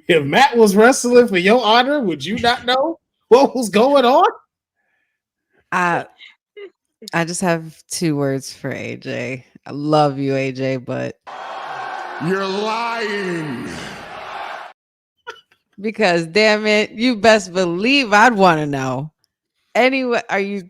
Speaker 6: if Matt was wrestling for your honor, would you not know what was going on?
Speaker 7: I just have 2 words for AJ. I love you, AJ, but
Speaker 9: you're lying.
Speaker 7: Because damn it, you best believe I'd want to know. Anyway, are you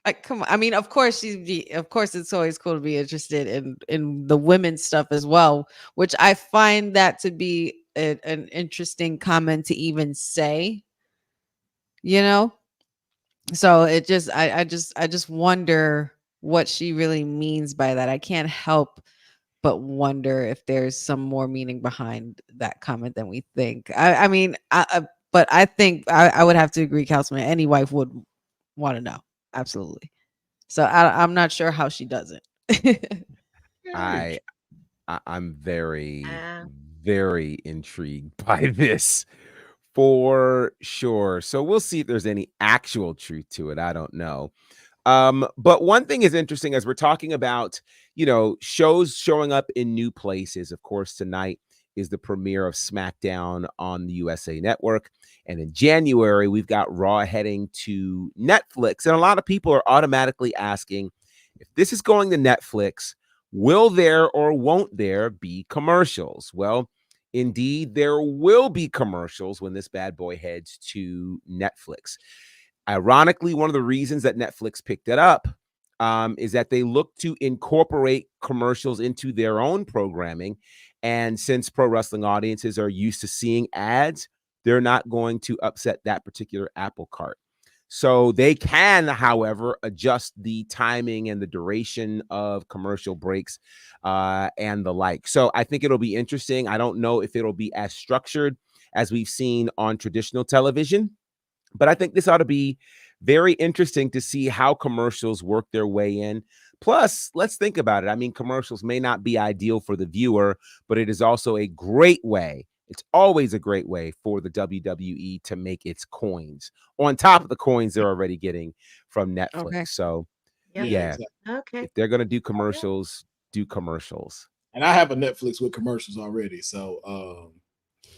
Speaker 7: like, come on? I mean, of course it's always cool to be interested in the women's stuff as well, which I find that to be an interesting comment to even say, you know. So it just I just wonder what she really means by that. I can't help but wonder if there's some more meaning behind that comment than we think. But I think I would have to agree, Councilman. Any wife would want to know, absolutely. So I'm not sure how she does it.
Speaker 1: I'm very, very intrigued by this for sure. So we'll see if there's any actual truth to it. I don't know. But one thing is interesting as we're talking about, shows showing up in new places. Of course, tonight is the premiere of Smackdown on the USA Network. And in January, we've got Raw heading to Netflix. And a lot of people are automatically asking, if this is going to Netflix, will there or won't there be commercials? Well, indeed, there will be commercials when this bad boy heads to Netflix. Ironically, one of the reasons that Netflix picked it up is that they look to incorporate commercials into their own programming. And since pro wrestling audiences are used to seeing ads, they're not going to upset that particular apple cart. So they can, however, adjust the timing and the duration of commercial breaks and the like. So I think it'll be interesting. I don't know if it'll be as structured as we've seen on traditional television, but I think this ought to be very interesting to see how commercials work their way in. Plus, let's think about it. I mean, commercials may not be ideal for the viewer, but it is also a great way. It's always a great way for the WWE to make its coins on top of the coins they're already getting from Netflix. Okay. So, yeah. Okay. If they're going to do commercials, do commercials.
Speaker 6: And I have a Netflix with commercials already. So,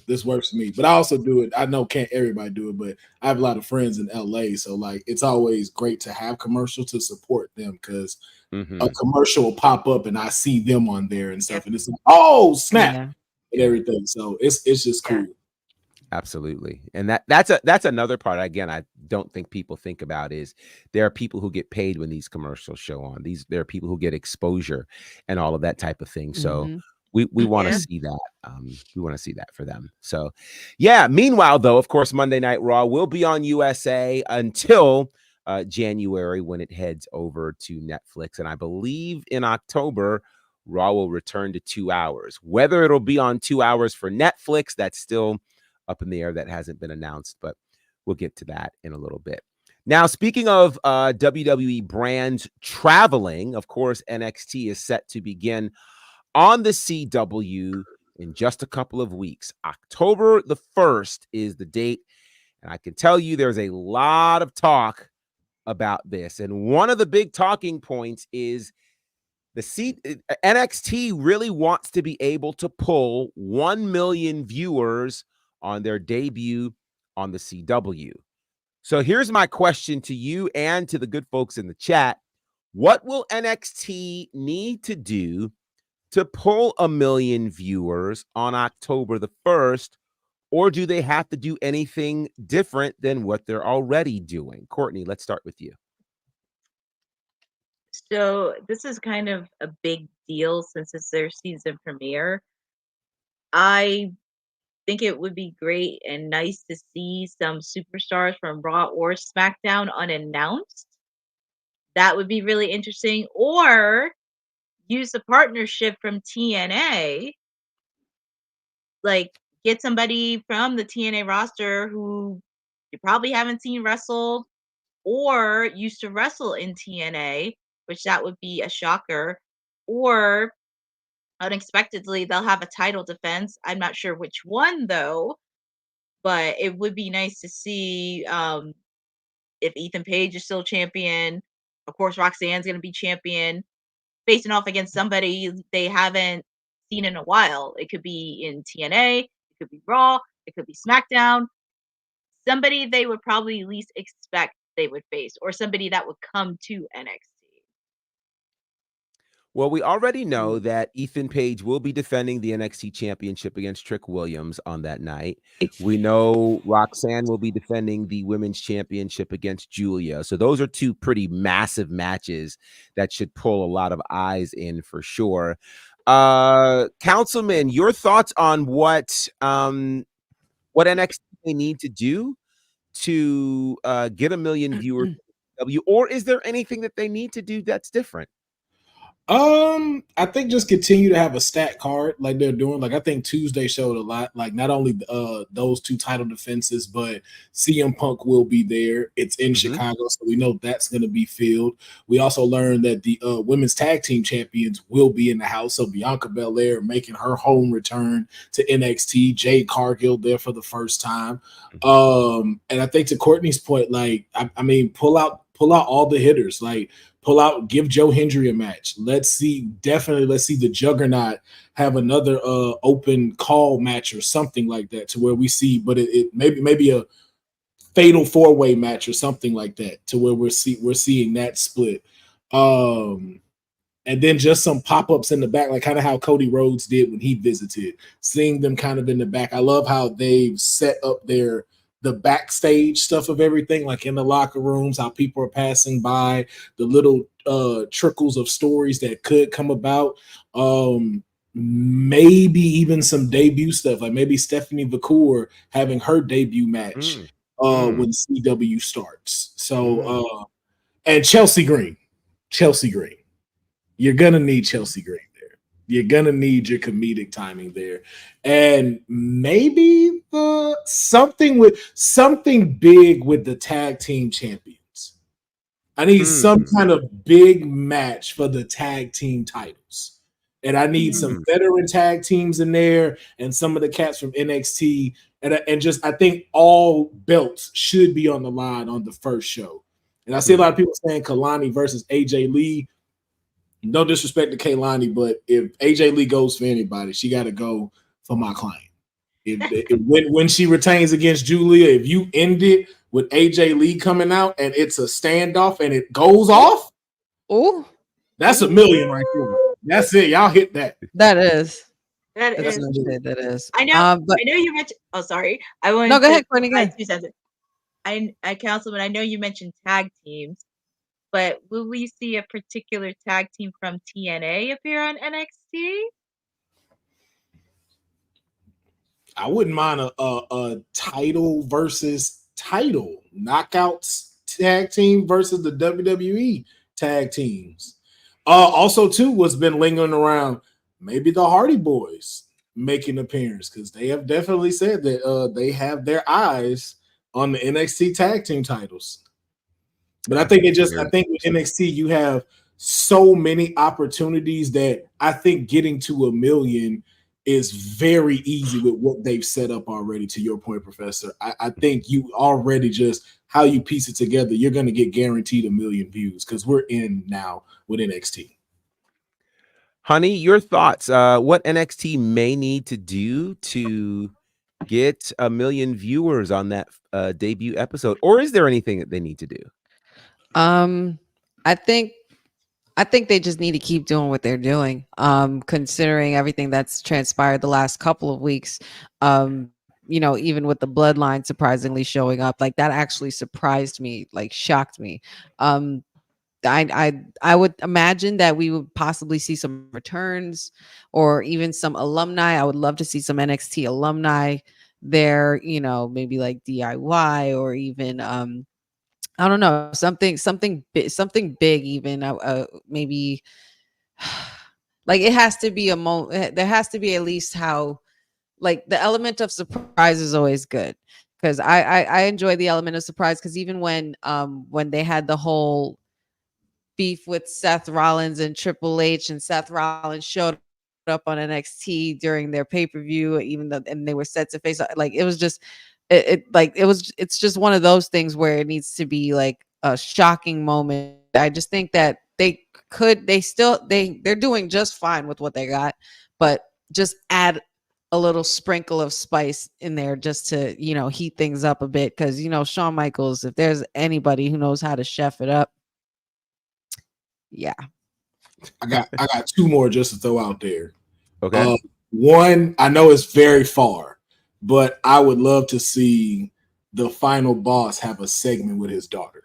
Speaker 6: this works for me, but I also do it. I know can't everybody do it, but I have a lot of friends in LA. So like, it's always great to have commercials to support them because a commercial will pop up and I see them on there and stuff. And it's like, oh snap and everything. So it's just cool.
Speaker 1: Absolutely. And that's another part. Again, I don't think people think about is there are people who get paid when these commercials show on. There are people who get exposure and all of that type of thing. So we want to see that. We want to see that for them. So, yeah. Meanwhile, though, of course, Monday Night Raw will be on USA until January when it heads over to Netflix. And I believe in October, Raw will return to 2 hours. Whether it'll be on 2 hours for Netflix, that's still up in the air. That hasn't been announced, but we'll get to that in a little bit. Now, speaking of WWE brands traveling, of course, NXT is set to begin on the CW in just a couple of weeks. October the 1st is the date. And I can tell you there's a lot of talk about this. And one of the big talking points is NXT really wants to be able to pull 1 million viewers on their debut on the CW. So here's my question to you and to the good folks in the chat. What will NXT need to do to pull 1 million viewers on October the 1st? Or do they have to do anything different than what they're already doing? Courtney, let's start with you.
Speaker 5: So this is kind of a big deal since it's their season premiere. I think it would be great and nice to see some superstars from Raw or SmackDown unannounced. That would be really interesting. Or use a partnership from TNA, like get somebody from the TNA roster who you probably haven't seen wrestle or used to wrestle in TNA, which that would be a shocker. Or unexpectedly, they'll have a title defense. I'm not sure which one though, but it would be nice to see if Ethan Page is still champion. Of course, Roxanne's going to be champion, facing off against somebody they haven't seen in a while. It could be in TNA, it could be Raw, it could be SmackDown. Somebody they would probably least expect they would face, or somebody that would come to NXT.
Speaker 1: Well, we already know that Ethan Page will be defending the NXT Championship against Trick Williams on that night. We know Roxanne will be defending the Women's Championship against Julia. So those are two pretty massive matches that should pull a lot of eyes in for sure. Councilman, your thoughts on what NXT they need to do to get 1 million viewers, or is there anything that they need to do that's different?
Speaker 6: I think just continue to have a stat card like they're doing. Like I think Tuesday showed a lot. Like not only those two title defenses, but CM Punk will be there. It's in Chicago, so we know that's going to be filled. We also learned that the women's tag team champions will be in the house. So Bianca Belair making her home return to NXT. Jade Cargill there for the first time. And I think to Courtney's point, like I mean, pull out all the hitters. Like pull out, give Joe Hendry a match. Let's see the Juggernaut have another open call match or something like that to where we see, but it maybe a fatal 4-way match or something like that to where we're seeing that split. And then just some pop-ups in the back, like kind of how Cody Rhodes did when he visited, seeing them kind of in the back. I love how they've set up the backstage stuff of everything, like in the locker rooms, how people are passing by, the little trickles of stories that could come about. Maybe even some debut stuff, like maybe Stephanie McCool having her debut match when CW starts. So, and Chelsea Green. You're going to need Chelsea Green there. You're going to need your comedic timing there. And maybe something big with the tag team champions. I need some kind of big match for the tag team titles. And I need some veteran tag teams in there and some of the cats from NXT. And just, I think all belts should be on the line on the first show. And I see a lot of people saying Kalani versus AJ Lee. No disrespect to Kaylani, but if AJ Lee goes for anybody, she got to go for my client. When she retains against Julia, if you end it with AJ Lee coming out and it's a standoff and it goes off, that's 1 million right there. That's it. Y'all hit that.
Speaker 7: That is.
Speaker 5: That
Speaker 7: is.
Speaker 5: I know. But I know you mentioned. Oh, sorry.
Speaker 7: Go ahead, Courtney.
Speaker 5: Councilman, I know you mentioned tag teams. But will we see a particular tag team from TNA appear on NXT?
Speaker 6: I wouldn't mind a title versus title knockouts tag team versus the WWE tag teams. Also, too, what's been lingering around, maybe the Hardy Boys making an appearance because they have definitely said that they have their eyes on the NXT tag team titles. But I think with NXT, you have so many opportunities that I think getting to 1 million is very easy with what they've set up already. To your point, Professor, I think you already just how you piece it together, you're going to get guaranteed 1 million views because we're in now with NXT.
Speaker 1: Honey, your thoughts? What NXT may need to do to get 1 million viewers on that debut episode, or is there anything that they need to do?
Speaker 7: I think I think they just need to keep doing what they're doing. Considering everything that's transpired the last couple of weeks. Even with the bloodline surprisingly showing up, like that actually surprised me, like shocked me. Um, I would imagine that we would possibly see some returns or even some alumni. I would love to see some NXT alumni there, maybe like DIY or even I don't know, something big even maybe like it has to be a moment. There has to be at least how like the element of surprise is always good because I enjoy the element of surprise because even when they had the whole beef with Seth Rollins and Triple H, and Seth Rollins showed up on NXT during their pay-per-view, even though and they were set to face, like it was just it's just one of those things where it needs to be like a shocking moment. I just think that they're doing just fine with what they got, but just add a little sprinkle of spice in there just to heat things up a bit because Shawn Michaels, if there's anybody who knows how to chef it up. Yeah.
Speaker 6: I got two more just to throw out there.
Speaker 1: Okay.
Speaker 6: One, I know it's very far, but I would love to see the final boss have a segment with his daughter.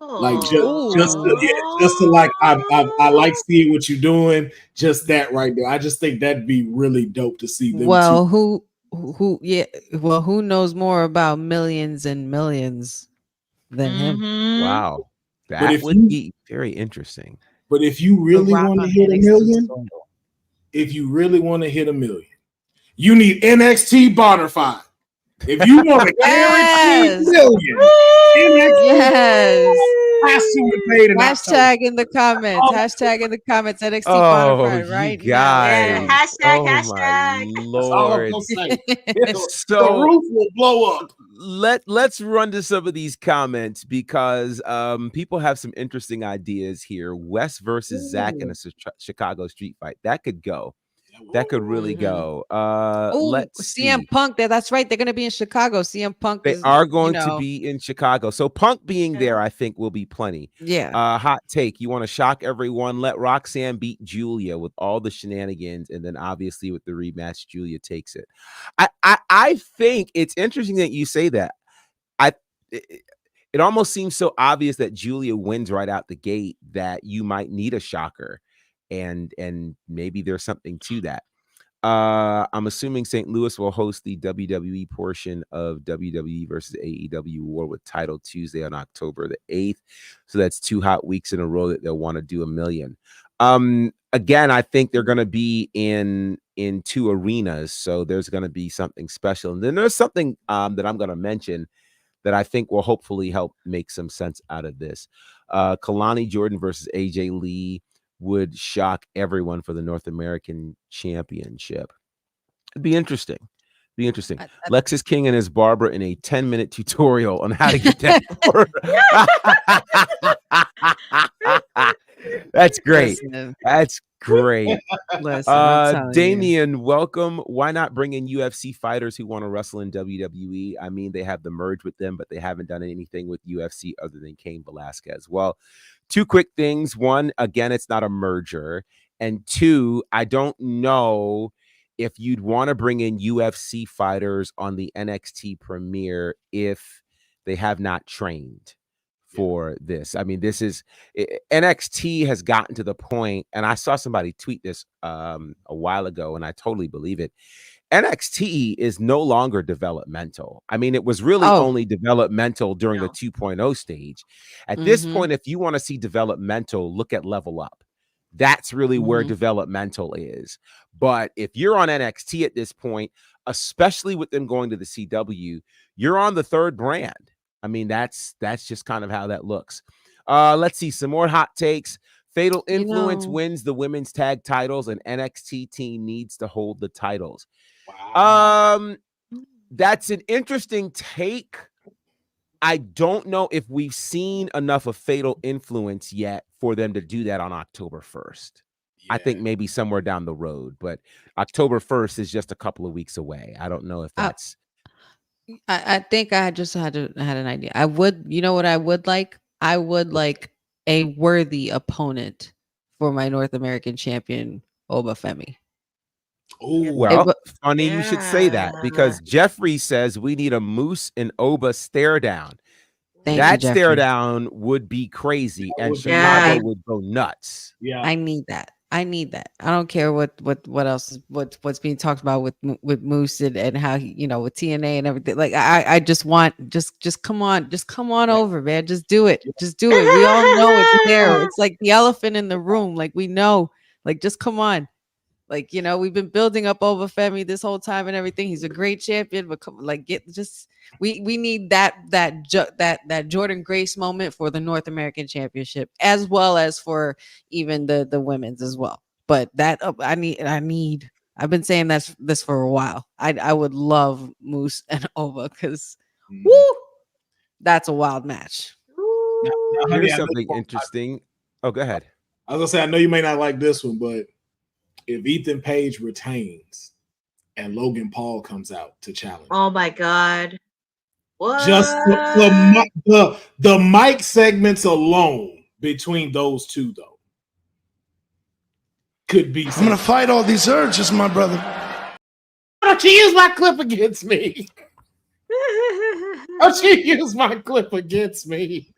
Speaker 6: Like just to like I like seeing what you're doing. Just that right there. I just think that'd be really dope to see them.
Speaker 7: Well, who knows more about millions and millions than him?
Speaker 1: Wow. That would be very interesting.
Speaker 6: But if you really want to hit a million, you need NXT Bonafide. If you want a guaranteed million,
Speaker 7: yes.
Speaker 6: Has to be paid
Speaker 7: Hashtag in the comments. Hashtag in the comments. NXT Bonafide right
Speaker 1: guys.
Speaker 7: now.
Speaker 5: Yeah, hashtag.
Speaker 1: My
Speaker 6: That's all I'm
Speaker 1: Lord.
Speaker 6: gonna say.
Speaker 1: So
Speaker 6: the roof will blow up.
Speaker 1: Let's run to some of these comments because people have some interesting ideas here. West versus Zach in a Chicago street fight. That could go. That could really go. Let's
Speaker 7: CM
Speaker 1: see.
Speaker 7: Punk. That's right. They're going to be in Chicago. CM Punk.
Speaker 1: They are going to be in Chicago. So Punk being there, I think, will be plenty.
Speaker 7: Yeah.
Speaker 1: Hot take. You want to shock everyone. Let Roxanne beat Julia with all the shenanigans. And then obviously with the rematch, Julia takes it. I think it's interesting that you say that. It almost seems so obvious that Julia wins right out the gate that you might need a shocker. And maybe there's something to that. I'm assuming St. Louis will host the WWE portion of WWE versus AEW War with Title Tuesday on October the 8th. So that's 2 hot weeks in a row that they'll want to do a million. Again, I think they're going to be in 2 arenas. So there's going to be something special. And then there's something that I'm going to mention that I think will hopefully help make some sense out of this. Kalani Jordan versus AJ Lee would shock everyone for the North American Championship. It'd be interesting. Lexus King and his barber in a 10-minute tutorial on how to get that. That's great. That's great. Damien, welcome. Why not bring in UFC fighters who want to wrestle in WWE? I mean, they have the merge with them, but they haven't done anything with UFC other than Cain Velasquez. Well, 2 quick things. 1, again, it's not a merger. And 2, I don't know if you'd want to bring in UFC fighters on the NXT premiere if they have not trained for this. I mean, NXT has gotten to the point, and I saw somebody tweet this a while ago, and I totally believe it. NXT is no longer developmental. I mean, it was really only developmental during the 2.0 stage. At this point, if you want to see developmental, look at Level Up. That's really where developmental is. But if you're on NXT at this point, especially with them going to the CW, you're on the 3rd brand. I mean, that's just kind of how that looks. Let's see some more hot takes. Fatal Influence wins the women's tag titles, and NXT team needs to hold the titles. Wow. That's an interesting take. I don't know if we've seen enough of Fatal Influence yet for them to do that on October 1st. Yeah. I think maybe somewhere down the road, but October 1st is just a couple of weeks away. I don't know if that's.
Speaker 7: I think I just had an idea. I would, what I would like? I would like a worthy opponent for my North American champion, Obafemi.
Speaker 6: Oh,
Speaker 1: well, funny you should say that, because Jeffrey says we need a Moose and Oba stare down. That stare down would be crazy, and Chicago would go nuts.
Speaker 6: Yeah,
Speaker 7: I need that. I don't care what else what's being talked about with Moose and how he, with TNA and everything. Like I just want just come on over, man. Just do it. Just do it. We all know it's there. It's like the elephant in the room. Like we know. Like just come on. Like, we've been building up Obafemi this whole time and everything. He's a great champion, but we need that Jordan Grace moment for the North American Championship, as well as for even the women's as well. But that I need. I've been saying this for a while. I would love Moose and Oba because woo, that's a wild match.
Speaker 6: Now,
Speaker 1: here's something interesting. Oh, go ahead.
Speaker 6: I was gonna say, I know you may not like this one, but if Ethan Page retains and Logan Paul comes out to challenge,
Speaker 5: oh my God. What?
Speaker 6: Just the mic segments alone between those two, though, could be.
Speaker 9: I'm gonna fight all these urges, my brother.
Speaker 6: Don't you use my clip against me? Don't you use my clip against me?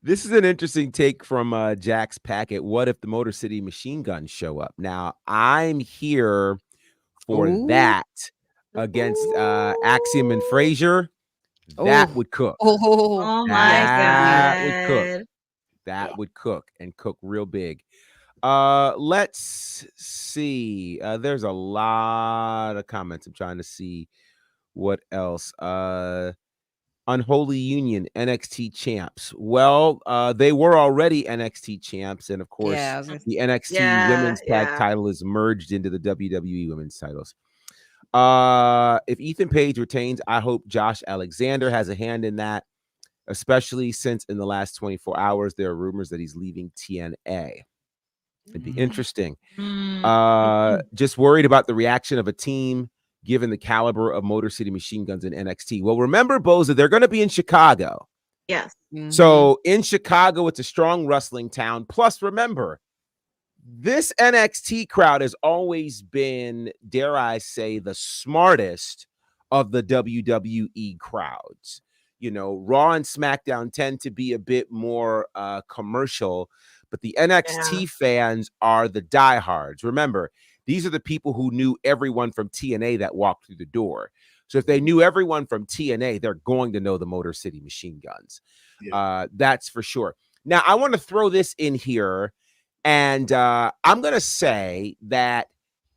Speaker 1: This is an interesting take from Jack's Packet. What if the Motor City Machine Guns show up? Now, I'm here for that against Axiom and Frazier. That would cook.
Speaker 5: Oh my God.
Speaker 1: Would cook. That would cook and cook real big. Let's see. There's a lot of comments. I'm trying to see what else. Unholy Union, NXT champs. Well, they were already NXT champs, and of course, the NXT Women's Tag title is merged into the WWE Women's titles. If Ethan Page retains, I hope Josh Alexander has a hand in that, especially since in the last 24 hours there are rumors that he's leaving TNA. It'd be interesting. Just worried about the reaction of a team given the caliber of Motor City Machine Guns in NXT. Well, remember, Boza, they're going to be in Chicago.
Speaker 5: Yes.
Speaker 1: So in Chicago, it's a strong wrestling town. Plus, remember, this NXT crowd has always been, dare I say, the smartest of the WWE crowds. Raw and SmackDown tend to be a bit more commercial, but the NXT fans are the diehards. Remember, these are the people who knew everyone from TNA that walked through the door. So if they knew everyone from TNA, they're going to know the Motor City Machine Guns. That's for sure. Now, I want to throw this in here, and I'm going to say that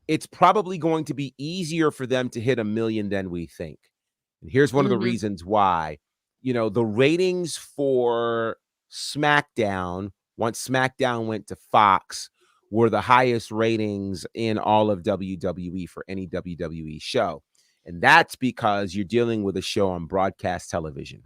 Speaker 1: it's probably going to be easier for them to hit 1 million than we think. And here's one of the reasons why. The ratings for SmackDown, once SmackDown went to Fox, were the highest ratings in all of WWE for any WWE show. And that's because you're dealing with a show on broadcast television.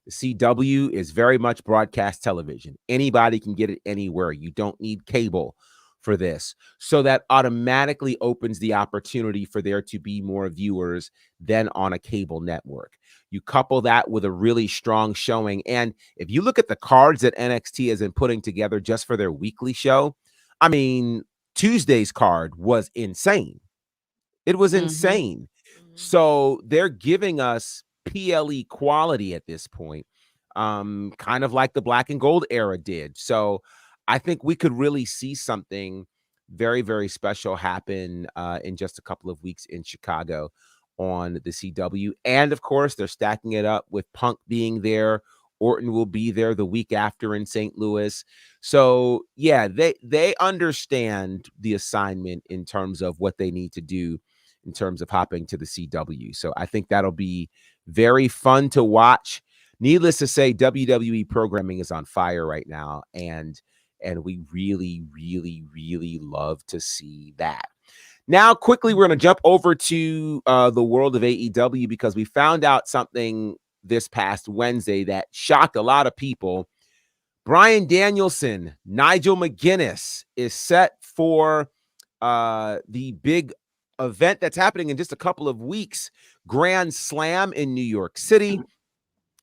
Speaker 1: The CW is very much broadcast television. Anybody can get it anywhere. You don't need cable for this. So that automatically opens the opportunity for there to be more viewers than on a cable network. You couple that with a really strong showing. And if you look at the cards that NXT has been putting together just for their weekly show, I mean, Tuesday's card was insane. It was insane. So they're giving us PLE quality at this point, kind of like the Black and Gold era did. So I think we could really see something very, very special happen in just a couple of weeks in Chicago on the CW. And of course, they're stacking it up with Punk being there. Orton will be there the week after in St. Louis. So yeah, they understand the assignment in terms of what they need to do in terms of hopping to the CW. So I think that'll be very fun to watch. Needless to say, WWE programming is on fire right now. And we really, really, really love to see that. Now, quickly, we're going to jump over to the world of AEW because we found out something this past Wednesday that shocked a lot of people. Bryan Danielson, Nigel McGuinness is set for the big event that's happening in just a couple of weeks, Grand Slam in New York City.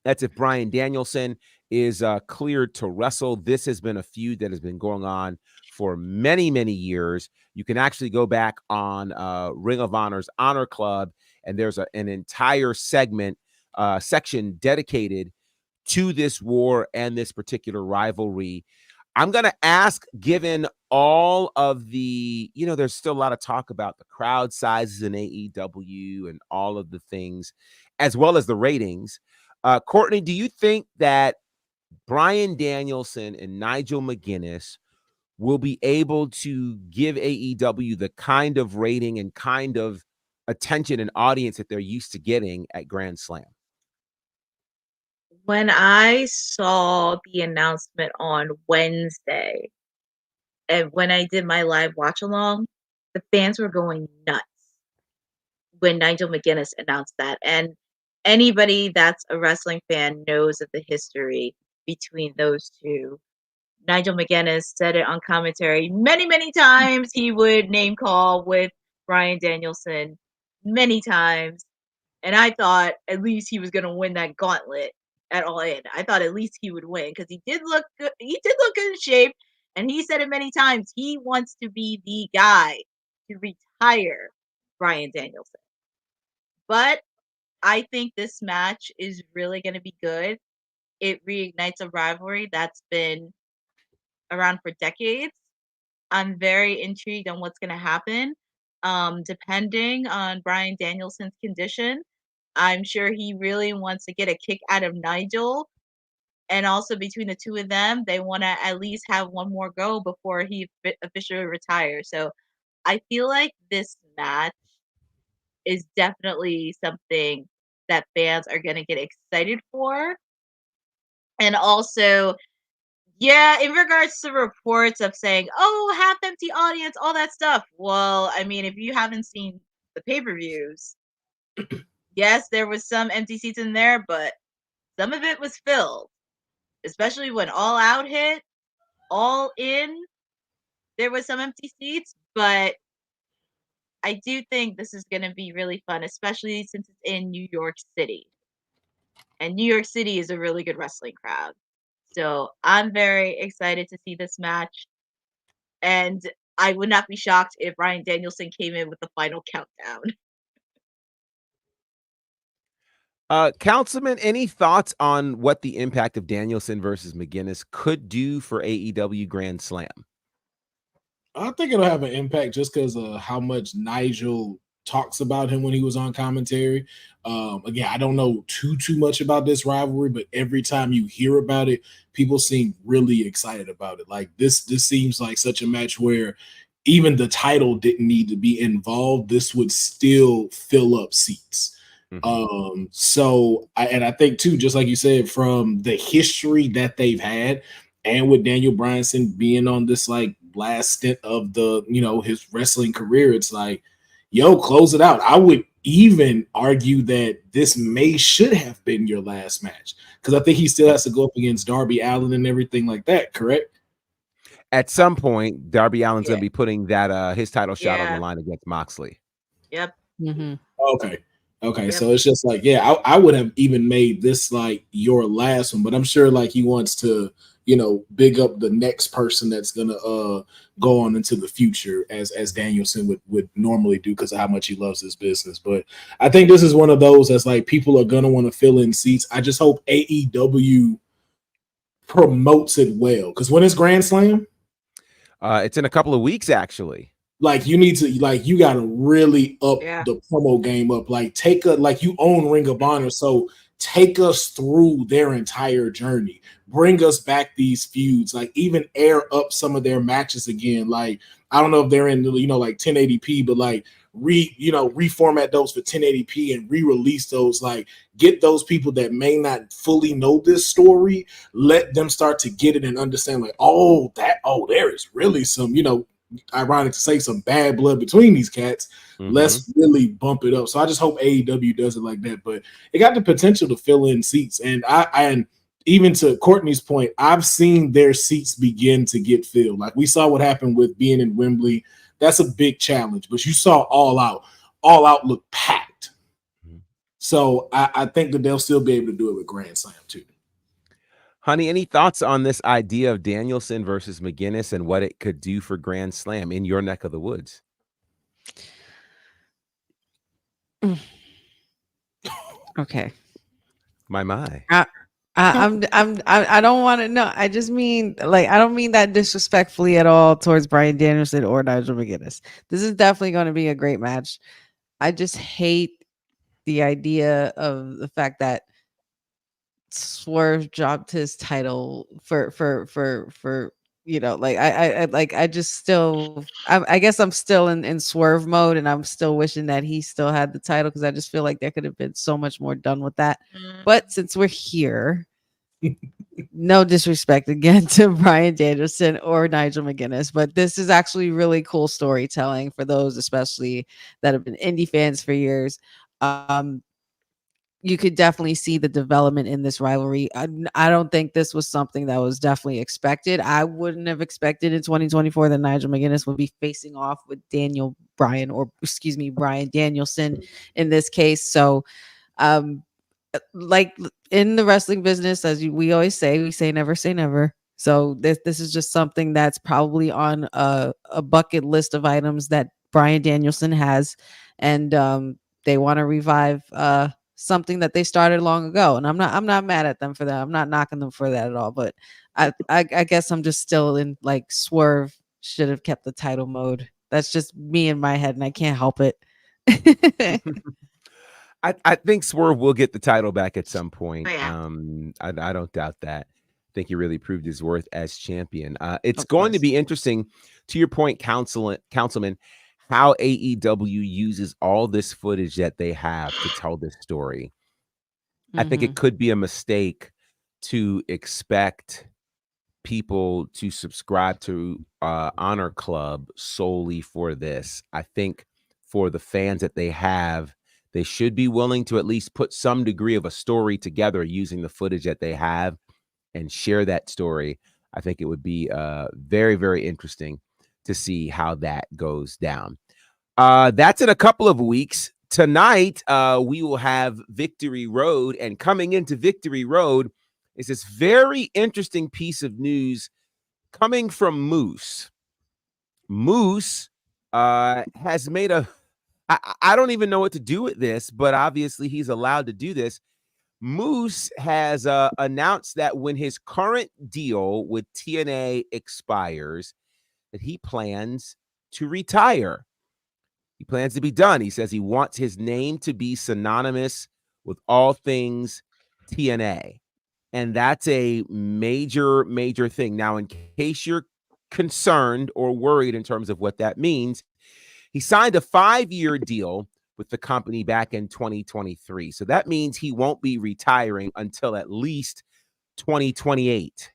Speaker 1: That's if Bryan Danielson is cleared to wrestle. This has been a feud that has been going on for many, many years. You can actually go back on Ring of Honor's Honor Club, and there's an entire section dedicated to this war and this particular rivalry. I'm going to ask, given all of the, there's still a lot of talk about the crowd sizes in AEW and all of the things, as well as the ratings. Courtney, do you think that Bryan Danielson and Nigel McGuinness will be able to give AEW the kind of rating and kind of attention and audience that they're used to getting at Grand Slam?
Speaker 5: When I saw the announcement on Wednesday, and when I did my live watch along, the fans were going nuts when Nigel McGuinness announced that. And anybody that's a wrestling fan knows of the history between those two. Nigel McGuinness said it on commentary many, many times. He would name call with Bryan Danielson many times. And I thought at least he was going to win that gauntlet at All In. I thought at least he would win because he did look good. He did look good in shape. And he said it many times. He wants to be the guy to retire Bryan Danielson. But I think this match is really going to be good. It reignites a rivalry that's been around for decades. I'm very intrigued on what's going to happen. Depending on Bryan Danielson's condition, I'm sure he really wants to get a kick out of Nigel. And also between the two of them, they want to at least have one more go before he officially retires. So I feel like this match is definitely something that fans are going to get excited for. And also, yeah, in regards to reports of saying, oh, half empty audience, all that stuff. Well, I mean, if you haven't seen the pay-per-views, yes, there was some empty seats in there, but some of it was filled. Especially when All Out hit, All In, there was some empty seats, but I do think this is going to be really fun, especially since it's in New York City. And New York City is a really good wrestling crowd. So I'm very excited to see this match. And I would not be shocked if Bryan Danielson came in with the final countdown.
Speaker 1: Councilman, any thoughts on what the impact of Danielson versus McGuinness could do for AEW Grand Slam?
Speaker 6: I think it'll have an impact just because of how much Nigel talks about him when he was on commentary. Again, I don't know too much about this rivalry, but every time you hear about it, people seem really excited about it. Like this seems like such a match where even the title didn't need to be involved. This would still fill up seats. So I think too, just like you said, from the history that they've had, and with Daniel Bryanson being on this like last stint of the his wrestling career, it's like, yo, close it out. I would even argue that this should have been your last match because I think he still has to go up against Darby Allin and everything like that. Correct?
Speaker 1: At some point, Darby Allin's going to be putting that his title shot on the line against Moxley.
Speaker 5: Yep.
Speaker 6: Okay. Yep. So it's just like, yeah, I would have even made this like your last one, but I'm sure like he wants to, big up the next person that's gonna go on into the future as Danielson would normally do because of how much he loves this business. But I think this is one of those that's like people are gonna want to fill in seats. I just hope AEW promotes it well because when it's Grand Slam,
Speaker 1: it's in a couple of weeks actually.
Speaker 6: Like you need to, like you got to really up the promo game up. Like like you own Ring of Honor, so take us through their entire journey. Bring us back these feuds. Like even air up some of their matches again. Like I don't know if they're in like 1080p, but like reformat those for 1080p and re-release those. Like get those people that may not fully know this story, let them start to get it and understand. Like there is really some ironic to say some bad blood between these cats. Let's really bump it up. So I just hope AEW does it like that. But it got the potential to fill in seats. And and even to Courtney's point, I've seen their seats begin to get filled. Like we saw what happened with being in Wembley. That's a big challenge. But you saw All Out look packed. So I think that they'll still be able to do it with Grand Slam too.
Speaker 1: Honey, any thoughts on this idea of Danielson versus McGinnis and what it could do for Grand Slam in your neck of the woods?
Speaker 7: Okay.
Speaker 1: My.
Speaker 7: I don't want to know. I just mean, like, I don't mean that disrespectfully at all towards Bryan Danielson or Nigel McGuinness. This is definitely going to be a great match. I just hate the idea of the fact that Swerve dropped his title for like I just still I guess I'm still in Swerve mode, and I'm still wishing that he still had the title, because I just feel like there could have been so much more done with that. But since we're here, no disrespect again to Bryan Danielson or Nigel McGuinness, but this is actually really cool storytelling for those especially that have been indie fans for years. You could definitely see the development in this rivalry. I don't think this was something that was definitely expected. I wouldn't have expected in 2024 that Nigel McGuinness would be facing off with Bryan Danielson in this case. So, like in the wrestling business, we always say, we say never say never. So this is just something that's probably on a bucket list of items that Bryan Danielson has, and they want to revive something that they started long ago. And I'm not mad at them for that. I'm not knocking them for that at all. But I guess I'm just still in like Swerve should have kept the title mode. That's just me in my head, and I can't help it.
Speaker 1: I think Swerve will get the title back at some point.
Speaker 5: Oh, yeah.
Speaker 1: I don't doubt that. I think he really proved his worth as champion. It's going to be interesting, to your point, Councilman, how AEW uses all this footage that they have to tell this story. I think it could be a mistake to expect people to subscribe to Honor Club solely for this. I think for the fans that they have, they should be willing to at least put some degree of a story together using the footage that they have and share that story. I think it would be very, very interesting to see how that goes down. That's in a couple of weeks. Tonight, we will have Victory Road, and coming into Victory Road is this very interesting piece of news coming from Moose. Moose has made I don't even know what to do with this, but obviously he's allowed to do this. Moose has announced that when his current deal with TNA expires, that he plans to retire. He plans to be done. He says he wants his name to be synonymous with all things TNA. And that's a major, major thing. Now, in case you're concerned or worried in terms of what that means, he signed a 5-year deal with the company back in 2023. So that means he won't be retiring until at least 2028.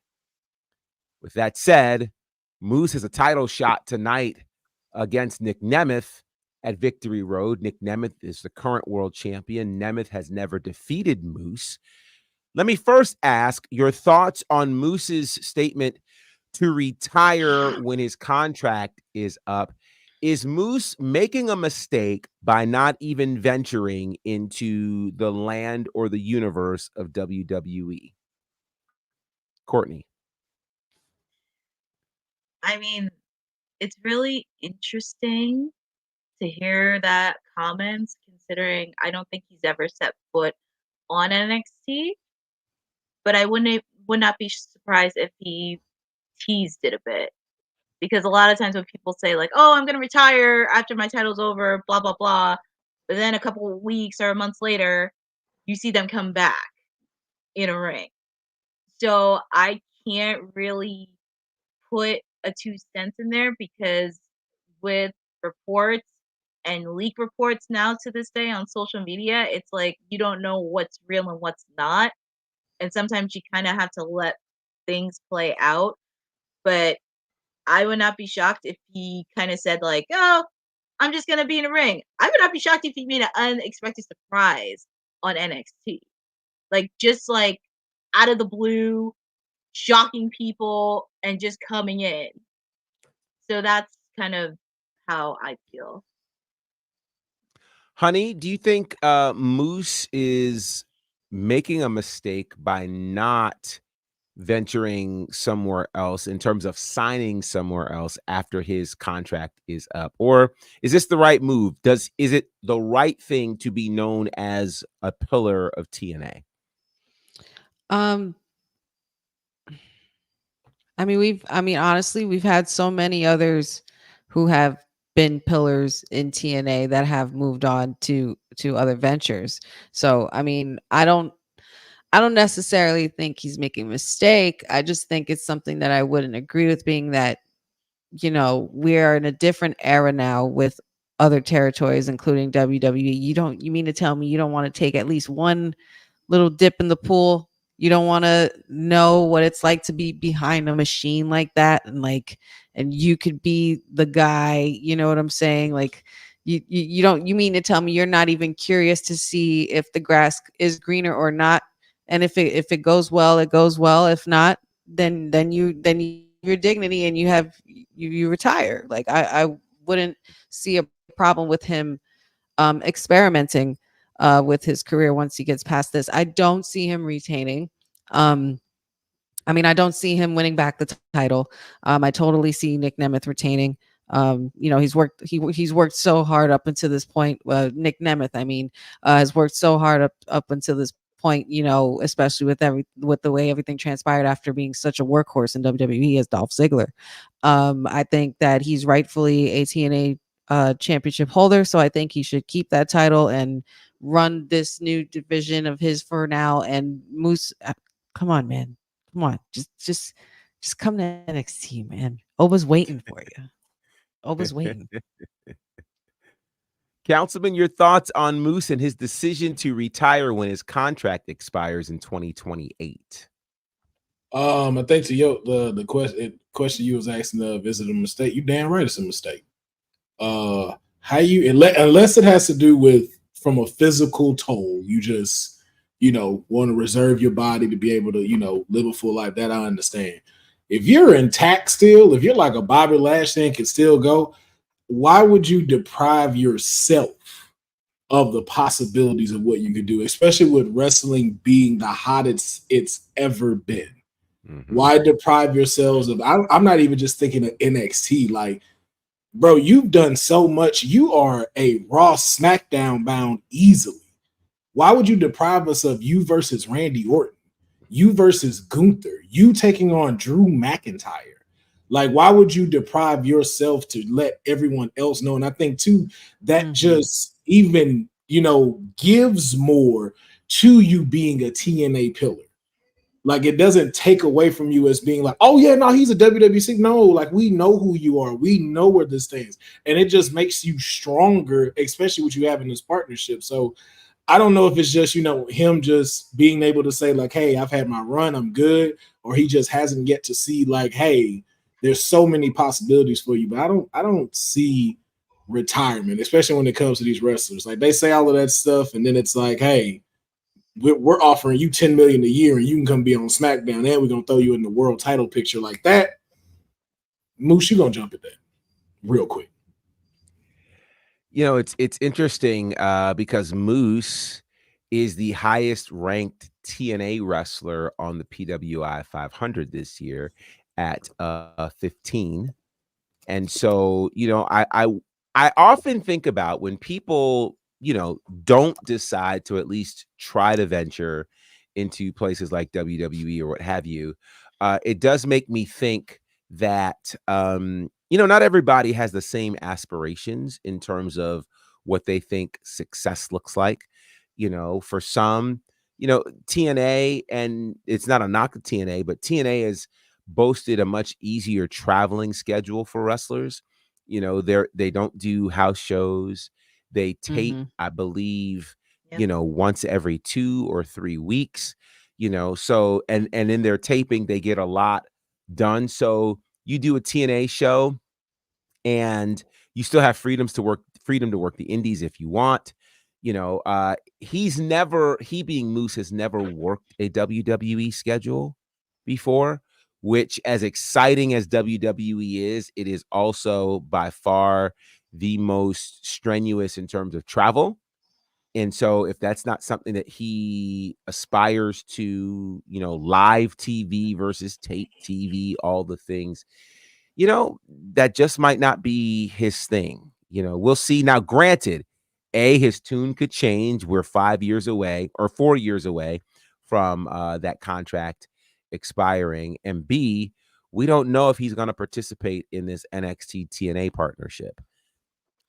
Speaker 1: With that said, Moose has a title shot tonight against Nick Nemeth at Victory Road. Nick Nemeth is the current world champion. Nemeth has never defeated Moose. Let me first ask your thoughts on Moose's statement to retire when his contract is up. Is Moose making a mistake by not even venturing into the land or the universe of WWE? Courtney.
Speaker 5: I mean, it's really interesting to hear that comments, considering I don't think he's ever set foot on NXT, but I would not be surprised if he teased it a bit. Because a lot of times when people say like, "Oh, I'm gonna retire after my title's over," blah blah blah, but then a couple of weeks or months later, you see them come back in a ring. So I can't really put a 2 cents in there, because with reports and leak reports now to this day on social media, it's like you don't know what's real and what's not. And sometimes you kind of have to let things play out. But I would not be shocked if he kind of said like, "Oh, I'm just gonna be in a ring." I would not be shocked if he made an unexpected surprise on NXT, like just like out of the blue, shocking people and just coming in. So that's kind of how I feel.
Speaker 1: Honey, do you think Moose is making a mistake by not venturing somewhere else in terms of signing somewhere else after his contract is up? Or is this the right move? Is it the right thing to be known as a pillar of TNA?
Speaker 7: Honestly, we've had so many others who have been pillars in TNA that have moved on to other ventures. So, I don't necessarily think he's making a mistake. I just think it's something that I wouldn't agree with, being that, we are in a different era now with other territories, including WWE. You mean to tell me you don't want to take at least one little dip in the pool? You don't want to know what it's like to be behind a machine like that, and you could be the guy, you know what I'm saying? Like, you don't, you mean to tell me you're not even curious to see if the grass is greener or not? And if it goes well, it goes well. If not, then your dignity, and you retire. Like, I wouldn't see a problem with him experimenting with his career once he gets past this. I don't see him retaining. I don't see him winning back the title. I totally see Nick Nemeth retaining. He's worked so hard up until this point. Nick Nemeth, has worked so hard up until this point, especially with the way everything transpired after being such a workhorse in WWE as Dolph Ziggler. I think that he's rightfully a TNA championship holder, so I think he should keep that title and run this new division of his for now. And Moose, come on, man, come on, just come to NXT, man. Oba's waiting for you. Oba's waiting.
Speaker 1: Councilman, your thoughts on Moose and his decision to retire when his contract expires in 2028?
Speaker 6: I think to the question you was asking of, is it a mistake? You damn right it's a mistake. How you, unless it has to do with from a physical toll, you just want to reserve your body to be able to live a full life. That I understand. If you're intact still, if you're like a Bobby Lashley and can still go, why would you deprive yourself of the possibilities of what you could do, especially with wrestling being the hottest it's ever been? Mm-hmm. Why deprive yourselves of, I'm not even just thinking of NXT, like, bro, you've done so much. You are a Raw Smackdown bound easily. Why would you deprive us of you versus Randy Orton, you versus Gunther, you taking on Drew McIntyre? Like, why would you deprive yourself to let everyone else know? And I think too, that just even, gives more to you being a TNA pillar. Like, it doesn't take away from you as being like, oh yeah, no, he's a WWC. No, like, we know who you are. We know where this stands. And it just makes you stronger, especially what you have in this partnership. So I don't know if it's just, him just being able to say like, hey, I've had my run, I'm good. Or he just hasn't yet to see like, hey, there's so many possibilities for you. But I don't see retirement, especially when it comes to these wrestlers. Like, they say all of that stuff, and then it's like, hey, we're offering you $10 million a year and you can come be on SmackDown, and we're going to throw you in the world title picture like that. Moose, you going to jump at that real quick.
Speaker 1: It's interesting because Moose is the highest ranked TNA wrestler on the PWI 500 this year at 15. And so, I often think about when people don't decide to at least try to venture into places like WWE or what have you. It does make me think that, not everybody has the same aspirations in terms of what they think success looks like. For some, TNA, and it's not a knock of TNA, but TNA has boasted a much easier traveling schedule for wrestlers. They don't do house shows. They tape, I believe, once every 2 or 3 weeks, so, and in their taping, they get a lot done. So you do a TNA show and you still have freedom to work the indies if you want. He being Moose has never worked a WWE schedule before, which, as exciting as WWE is, it is also by far the most strenuous in terms of travel. And so if that's not something that he aspires to, live TV versus tape TV, all the things, that just might not be his thing. We'll see. Now, granted, his tune could change. We're 5 years away or 4 years away from that contract expiring. And B, we don't know if he's going to participate in this NXT TNA partnership.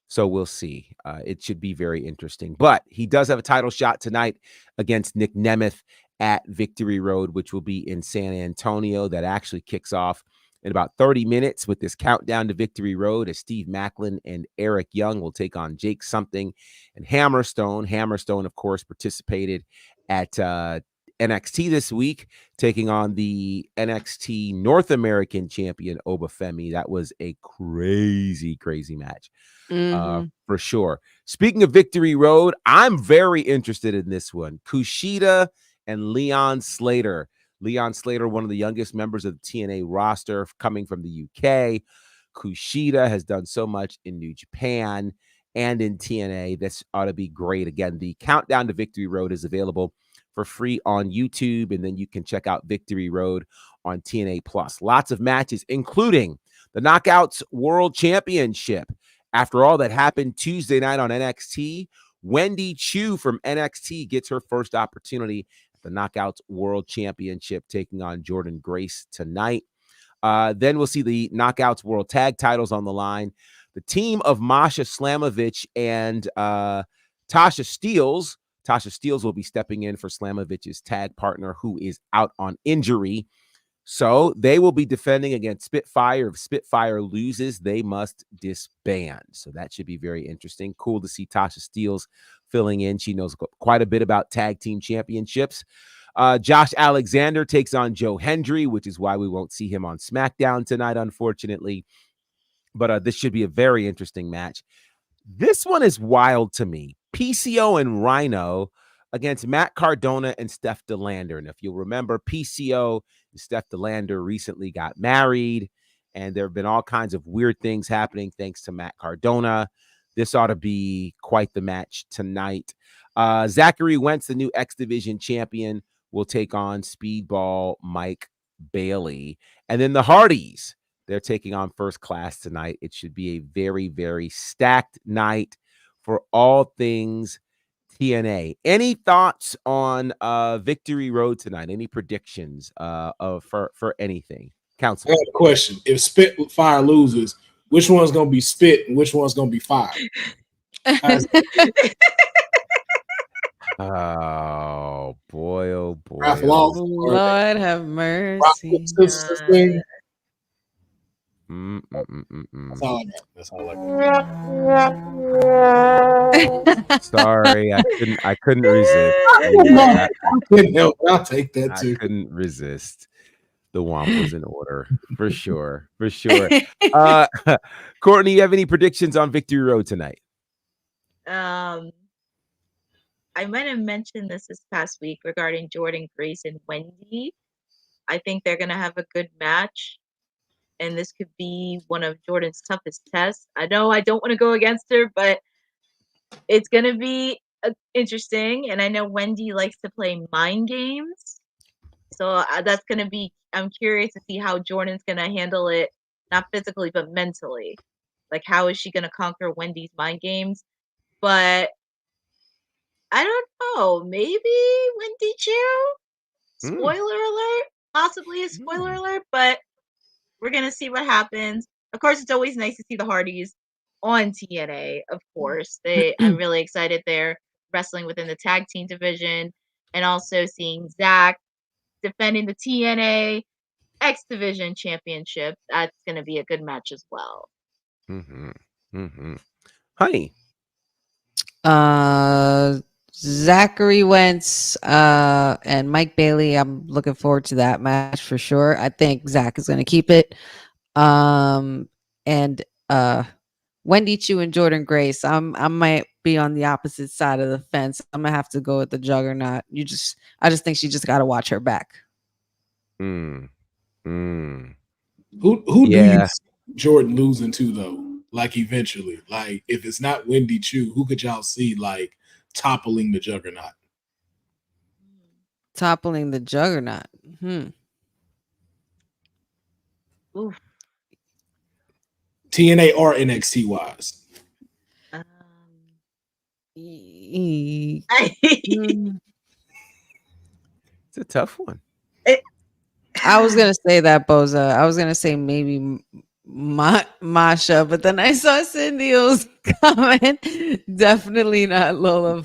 Speaker 1: So we'll see. It should be very interesting. But he does have a title shot tonight against Nick Nemeth at Victory Road, which will be in San Antonio. That actually kicks off in about 30 minutes with this countdown to Victory Road, as Steve Macklin and Eric Young will take on Jake Something and Hammerstone. Hammerstone, of course, participated at NXT this week, taking on the NXT North American champion, Obafemi. That was a crazy, crazy match. For sure. Speaking of Victory Road, I'm very interested in this one. Kushida and Leon Slater. Leon Slater, one of the youngest members of the TNA roster, coming from the UK. Kushida has done so much in New Japan and in TNA. This ought to be great. Again, the Countdown to Victory Road is available for free on YouTube, and then you can check out Victory Road on TNA Plus. Lots of matches, including the Knockouts World Championship. After all that happened Tuesday night on NXT, Wendy Chu from NXT gets her first opportunity at the Knockouts World Championship, taking on Jordan Grace tonight. Then we'll see the Knockouts World Tag titles on the line. The team of Masha Slamovich and Tasha Steelz. Tasha Steelz will be stepping in for Slamovich's tag partner, who is out on injury. So they will be defending against Spitfire. If Spitfire loses, they must disband. So that should be very interesting. Cool to see Tasha Steelz filling in. She knows quite a bit about tag team championships. Josh Alexander takes on Joe Hendry, which is why we won't see him on SmackDown tonight, unfortunately. But this should be a very interesting match. This one is wild to me. PCO and Rhino against Matt Cardona and Steph DeLander. And if you'll remember, PCO and Steph DeLander recently got married, and there have been all kinds of weird things happening thanks to Matt Cardona. This ought to be quite the match tonight. Zachary Wentz, the new X Division champion, will take on Speedball Mike Bailey. And then the Hardys, they're taking on First Class tonight. It should be a very, very stacked night for all things TNA. Any thoughts on Victory Road tonight? Any predictions for anything? Council.
Speaker 6: I got a question. If Spitfire loses, which one's gonna be Spit and which one's gonna be Fire?
Speaker 1: Oh boy, oh boy.
Speaker 7: Lord have mercy.
Speaker 6: That's all I got. That's all I got.
Speaker 1: Sorry, I couldn't resist.
Speaker 6: I couldn't help. I'll take that too.
Speaker 1: I couldn't resist. The Womp was in order for sure. For sure. Courtney, you have any predictions on Victory Road tonight?
Speaker 5: I might have mentioned this past week regarding Jordan Grace and Wendy. I think they're gonna have a good match, and this could be one of Jordan's toughest tests. I know I don't want to go against her, but it's gonna be interesting. And I know Wendy likes to play mind games, so that's gonna be. I'm curious to see how Jordan's gonna handle it, not physically but mentally. Like, how is she gonna conquer Wendy's mind games? But I don't know. Maybe Wendy Chu. Spoiler alert. Possibly a spoiler alert, but we're gonna see what happens. Of course, it's always nice to see the Hardys on TNA. Of course, I'm really excited they're wrestling within the tag team division, and also seeing Zach defending the TNA X Division Championship. That's gonna be a good match as well.
Speaker 1: Honey.
Speaker 7: Zachary Wentz and Mike Bailey. I'm looking forward to that match for sure. I think Zach is going to keep it. And Wendy Chu and Jordan Grace. I might be on the opposite side of the fence. I'm gonna have to go with the Juggernaut. I just think she just got to watch her back.
Speaker 6: Who do you see Jordan losing to though? Like eventually, like if it's not Wendy Chu, who could y'all see like toppling the juggernaut.
Speaker 7: Toppling the juggernaut.
Speaker 5: Oof.
Speaker 6: TNA or NXT wise.
Speaker 7: It's
Speaker 1: a tough one.
Speaker 7: I was gonna say that, Boza. I was gonna say maybe Masha, but then I saw Cindy's comment. Definitely not Lola.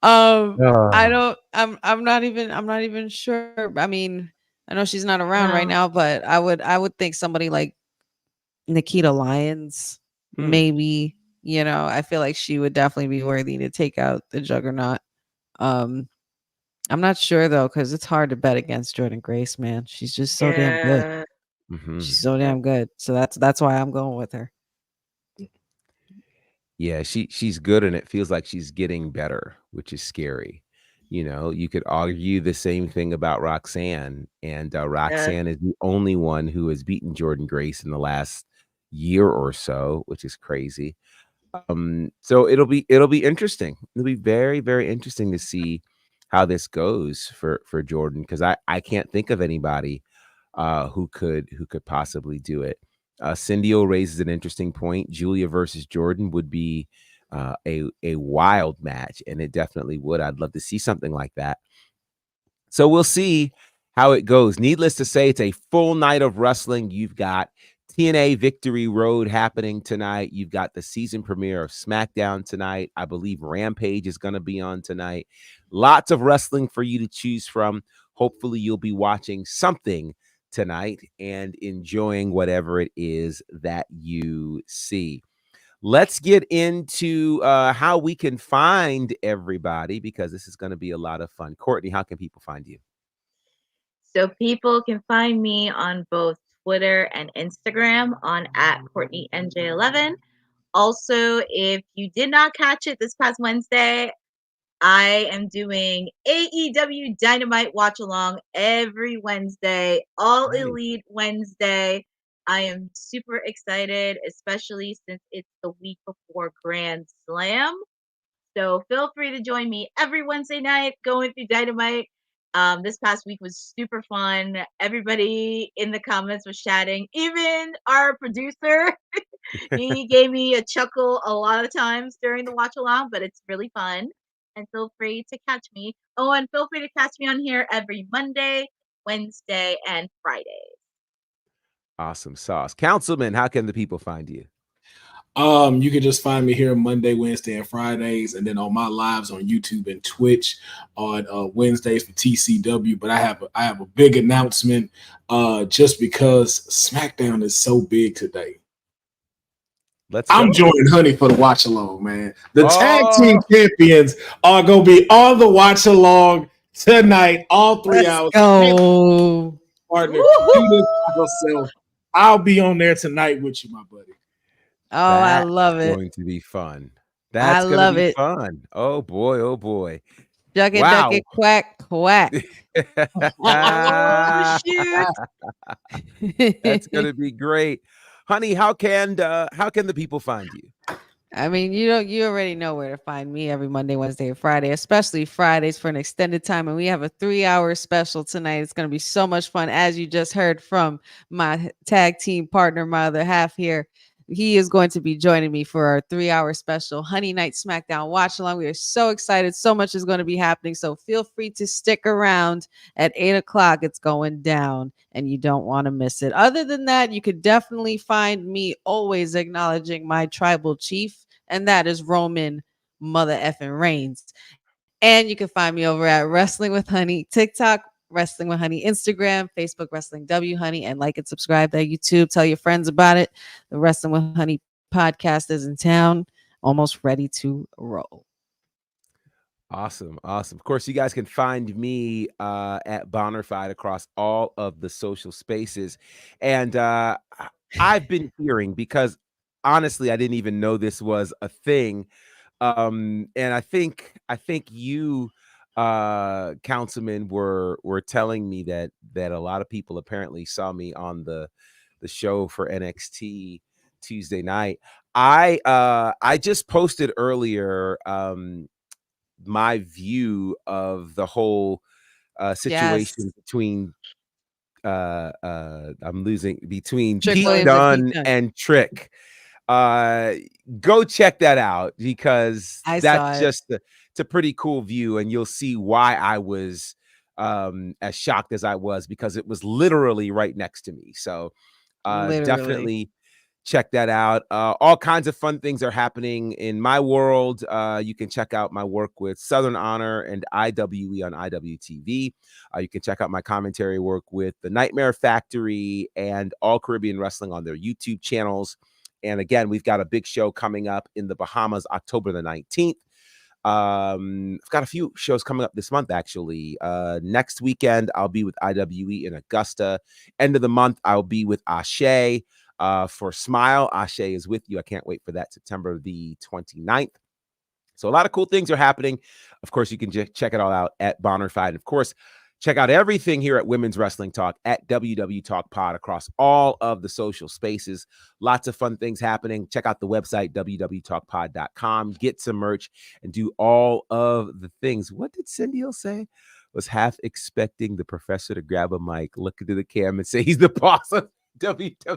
Speaker 7: I don't. I'm not even sure. I mean, I know she's not around right now, but I would think somebody like Nikita Lyons, maybe. You know, I feel like she would definitely be worthy to take out the juggernaut. I'm not sure though, because it's hard to bet against Jordan Grace, man. She's just so damn good. She's so damn good. So that's why I'm going with her.
Speaker 1: Yeah, she's good, and it feels like she's getting better, which is scary. You know, you could argue the same thing about Roxanne, and Roxanne is the only one who has beaten Jordan Grace in the last year or so, which is crazy. So it'll be interesting. It'll be very, very interesting to see how this goes for Jordan, because I can't think of anybody who could possibly do it. Cindy raises an interesting point. Julia versus Jordan would be a wild match, and it definitely would. I'd love to see something like that. So we'll see how it goes. Needless to say, it's a full night of wrestling. You've got TNA Victory Road happening tonight. You've got the season premiere of Smackdown tonight. I believe Rampage is going to be on tonight. Lots of wrestling for you to choose from. Hopefully you'll be watching something tonight and enjoying whatever it is that you see. Let's get into how we can find everybody, because this is going to be a lot of fun. Courtney, how can people find you?
Speaker 5: So people can find me on both Twitter and Instagram on @CourtneyNJ11. Also, if you did not catch it this past Wednesday, I am doing AEW Dynamite Watch Along every Wednesday, All Elite Wednesday. I am super excited, especially since it's the week before Grand Slam. So feel free to join me every Wednesday night going through Dynamite. This past week was super fun. Everybody in the comments was chatting. Even our producer, he gave me a chuckle a lot of times during the watch along, but it's really fun. And feel free to catch me. Oh, and feel free to catch me on here every Monday, Wednesday, and Friday.
Speaker 1: Awesome sauce. Councilman, how can the people find you?
Speaker 6: You can just find me here Monday, Wednesday, and Fridays, and then on my lives on YouTube and Twitch on Wednesdays for TCW. But I have a big announcement just because SmackDown is so big today. I'm joining Honey for the watch along, man. The tag team champions are gonna be on the watch along tonight, all 3 hours.
Speaker 7: Go.
Speaker 6: Partner, I'll be on there tonight with you, my buddy.
Speaker 7: Oh, I love it.
Speaker 1: Going to be fun. That's going to be fun. Oh boy, oh boy.
Speaker 7: Duck it, duck it, quack, quack.
Speaker 5: Oh, shoot.
Speaker 1: That's going to be great. Honey, how can the people find you?
Speaker 7: I mean, you already know where to find me every Monday, Wednesday, and Friday, especially Fridays for an extended time. And we have a 3-hour special tonight. It's going to be so much fun. As you just heard from my tag team partner, my other half here, he is going to be joining me for our 3-hour special Honey Night Smackdown watch along. We are so excited. So much is going to be happening. So feel free to stick around at 8 o'clock. It's going down and you don't want to miss it. Other than that, you could definitely find me always acknowledging my tribal chief, and that is Roman Mother effing Reigns. And you can find me over at Wrestling with Honey, TikTok, Wrestling with Honey, Instagram, Facebook, Wrestling W Honey, and like and subscribe to YouTube. Tell your friends about it. The Wrestling with Honey podcast is in town, almost ready to roll.
Speaker 1: Awesome. Of course, you guys can find me at Bonnerfied across all of the social spaces. And I've been hearing, because honestly, I didn't even know this was a thing. And I think you, Councilman, were telling me that a lot of people apparently saw me on the show for NXT Tuesday night. I just posted earlier my view of the whole situation between between
Speaker 7: Trick
Speaker 1: Pete
Speaker 7: Williams and Pete
Speaker 1: Dunne
Speaker 7: Dunne.
Speaker 1: and Trick. Go check that out because
Speaker 7: I
Speaker 1: that's
Speaker 7: saw it.
Speaker 1: just it's a pretty cool view, and you'll see why I was as shocked as I was, because it was literally right next to me. So
Speaker 7: Literally.
Speaker 1: definitely check that out. All kinds of fun things are happening in my world. You can check out my work with Southern Honor and IWE on IWTV. You can check out my commentary work with the Nightmare Factory and All Caribbean Wrestling on their YouTube channels. And again, we've got a big show coming up in the Bahamas, October the 19th. I've got a few shows coming up this month, actually. Next weekend, I'll be with IWE in Augusta. End of the month, I'll be with Ashe for Smile. Ashe is with you. I can't wait for that, September the 29th. So a lot of cool things are happening. Of course, you can check it all out at Bonnerfied. And of course, check out everything here at Women's Wrestling Talk at WWTalkPod across all of the social spaces. Lots of fun things happening. Check out the website, www.talkpod.com. Get some merch and do all of the things. What did Cindy say? Was half expecting the professor to grab a mic, look into the camera, and say he's the boss of WWT.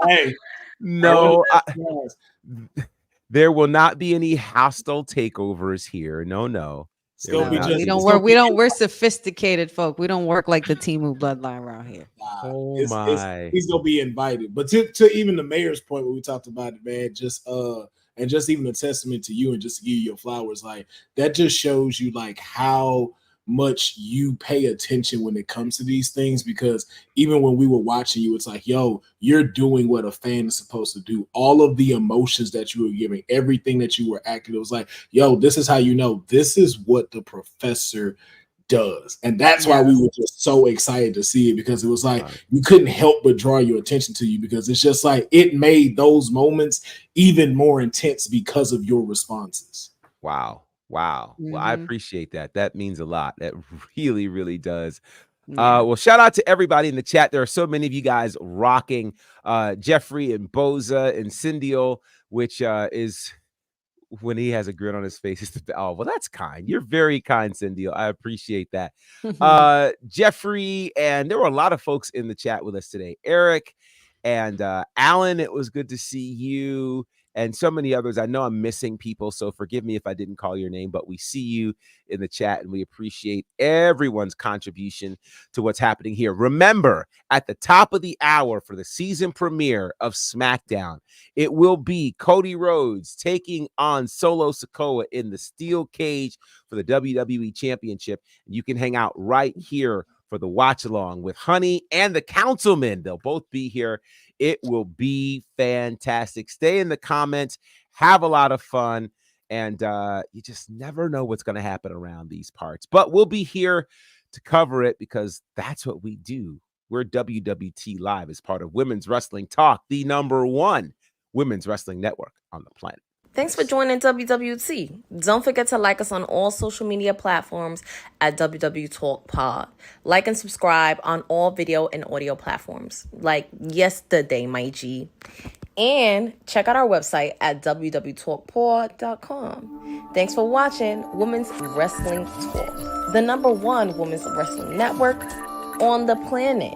Speaker 6: Hey,
Speaker 1: no, there will not be any hostile takeovers here. No.
Speaker 7: We're sophisticated folk. We don't work like the Timu bloodline around here.
Speaker 6: He's gonna be invited. But to even the mayor's point, when we talked about it, man, and just even a testament to you, and just to give you your flowers, like that just shows you like how much you pay attention when it comes to these things, because even when we were watching you, it's like, yo, you're doing what a fan is supposed to do. All of the emotions that you were giving, everything that you were acting, it was like, yo, this is how you know this is what the professor does. And that's why we were just so excited to see it, because it was like you couldn't help but draw your attention to you, because it's just like it made those moments even more intense because of your responses.
Speaker 1: Wow. Well, I appreciate that. That means a lot. That really, really does. Well, shout out to everybody in the chat. There are so many of you guys rocking Jeffrey and Boza and Cindial, which is when he has a grin on his face. Well, that's kind. You're very kind, Cindial. I appreciate that. Jeffrey, and there were a lot of folks in the chat with us today. Eric and Alan, it was good to see you. And so many others. I know I'm missing people, so forgive me if I didn't call your name, but we see you in the chat, and we appreciate everyone's contribution to what's happening here. Remember, at the top of the hour for the season premiere of Smackdown, it will be Cody Rhodes taking on Solo Sikoa in the steel cage for the WWE Championship. And you can hang out right here for the watch along with Honey and the Councilman. They'll both be here. It will be fantastic. Stay in the comments, have a lot of fun, and you just never know what's going to happen around these parts. But we'll be here to cover it, because that's what we do. We're WWT Live as part of Women's Wrestling Talk, the #1 women's wrestling network on the planet.
Speaker 4: Thanks for joining WWT. Don't forget to like us on all social media platforms at WWTalkPod. Like and subscribe on all video and audio platforms, like yesterday, my G. And check out our website at www.talkpod.com. Thanks for watching Women's Wrestling Talk, the #1 women's wrestling network on the planet.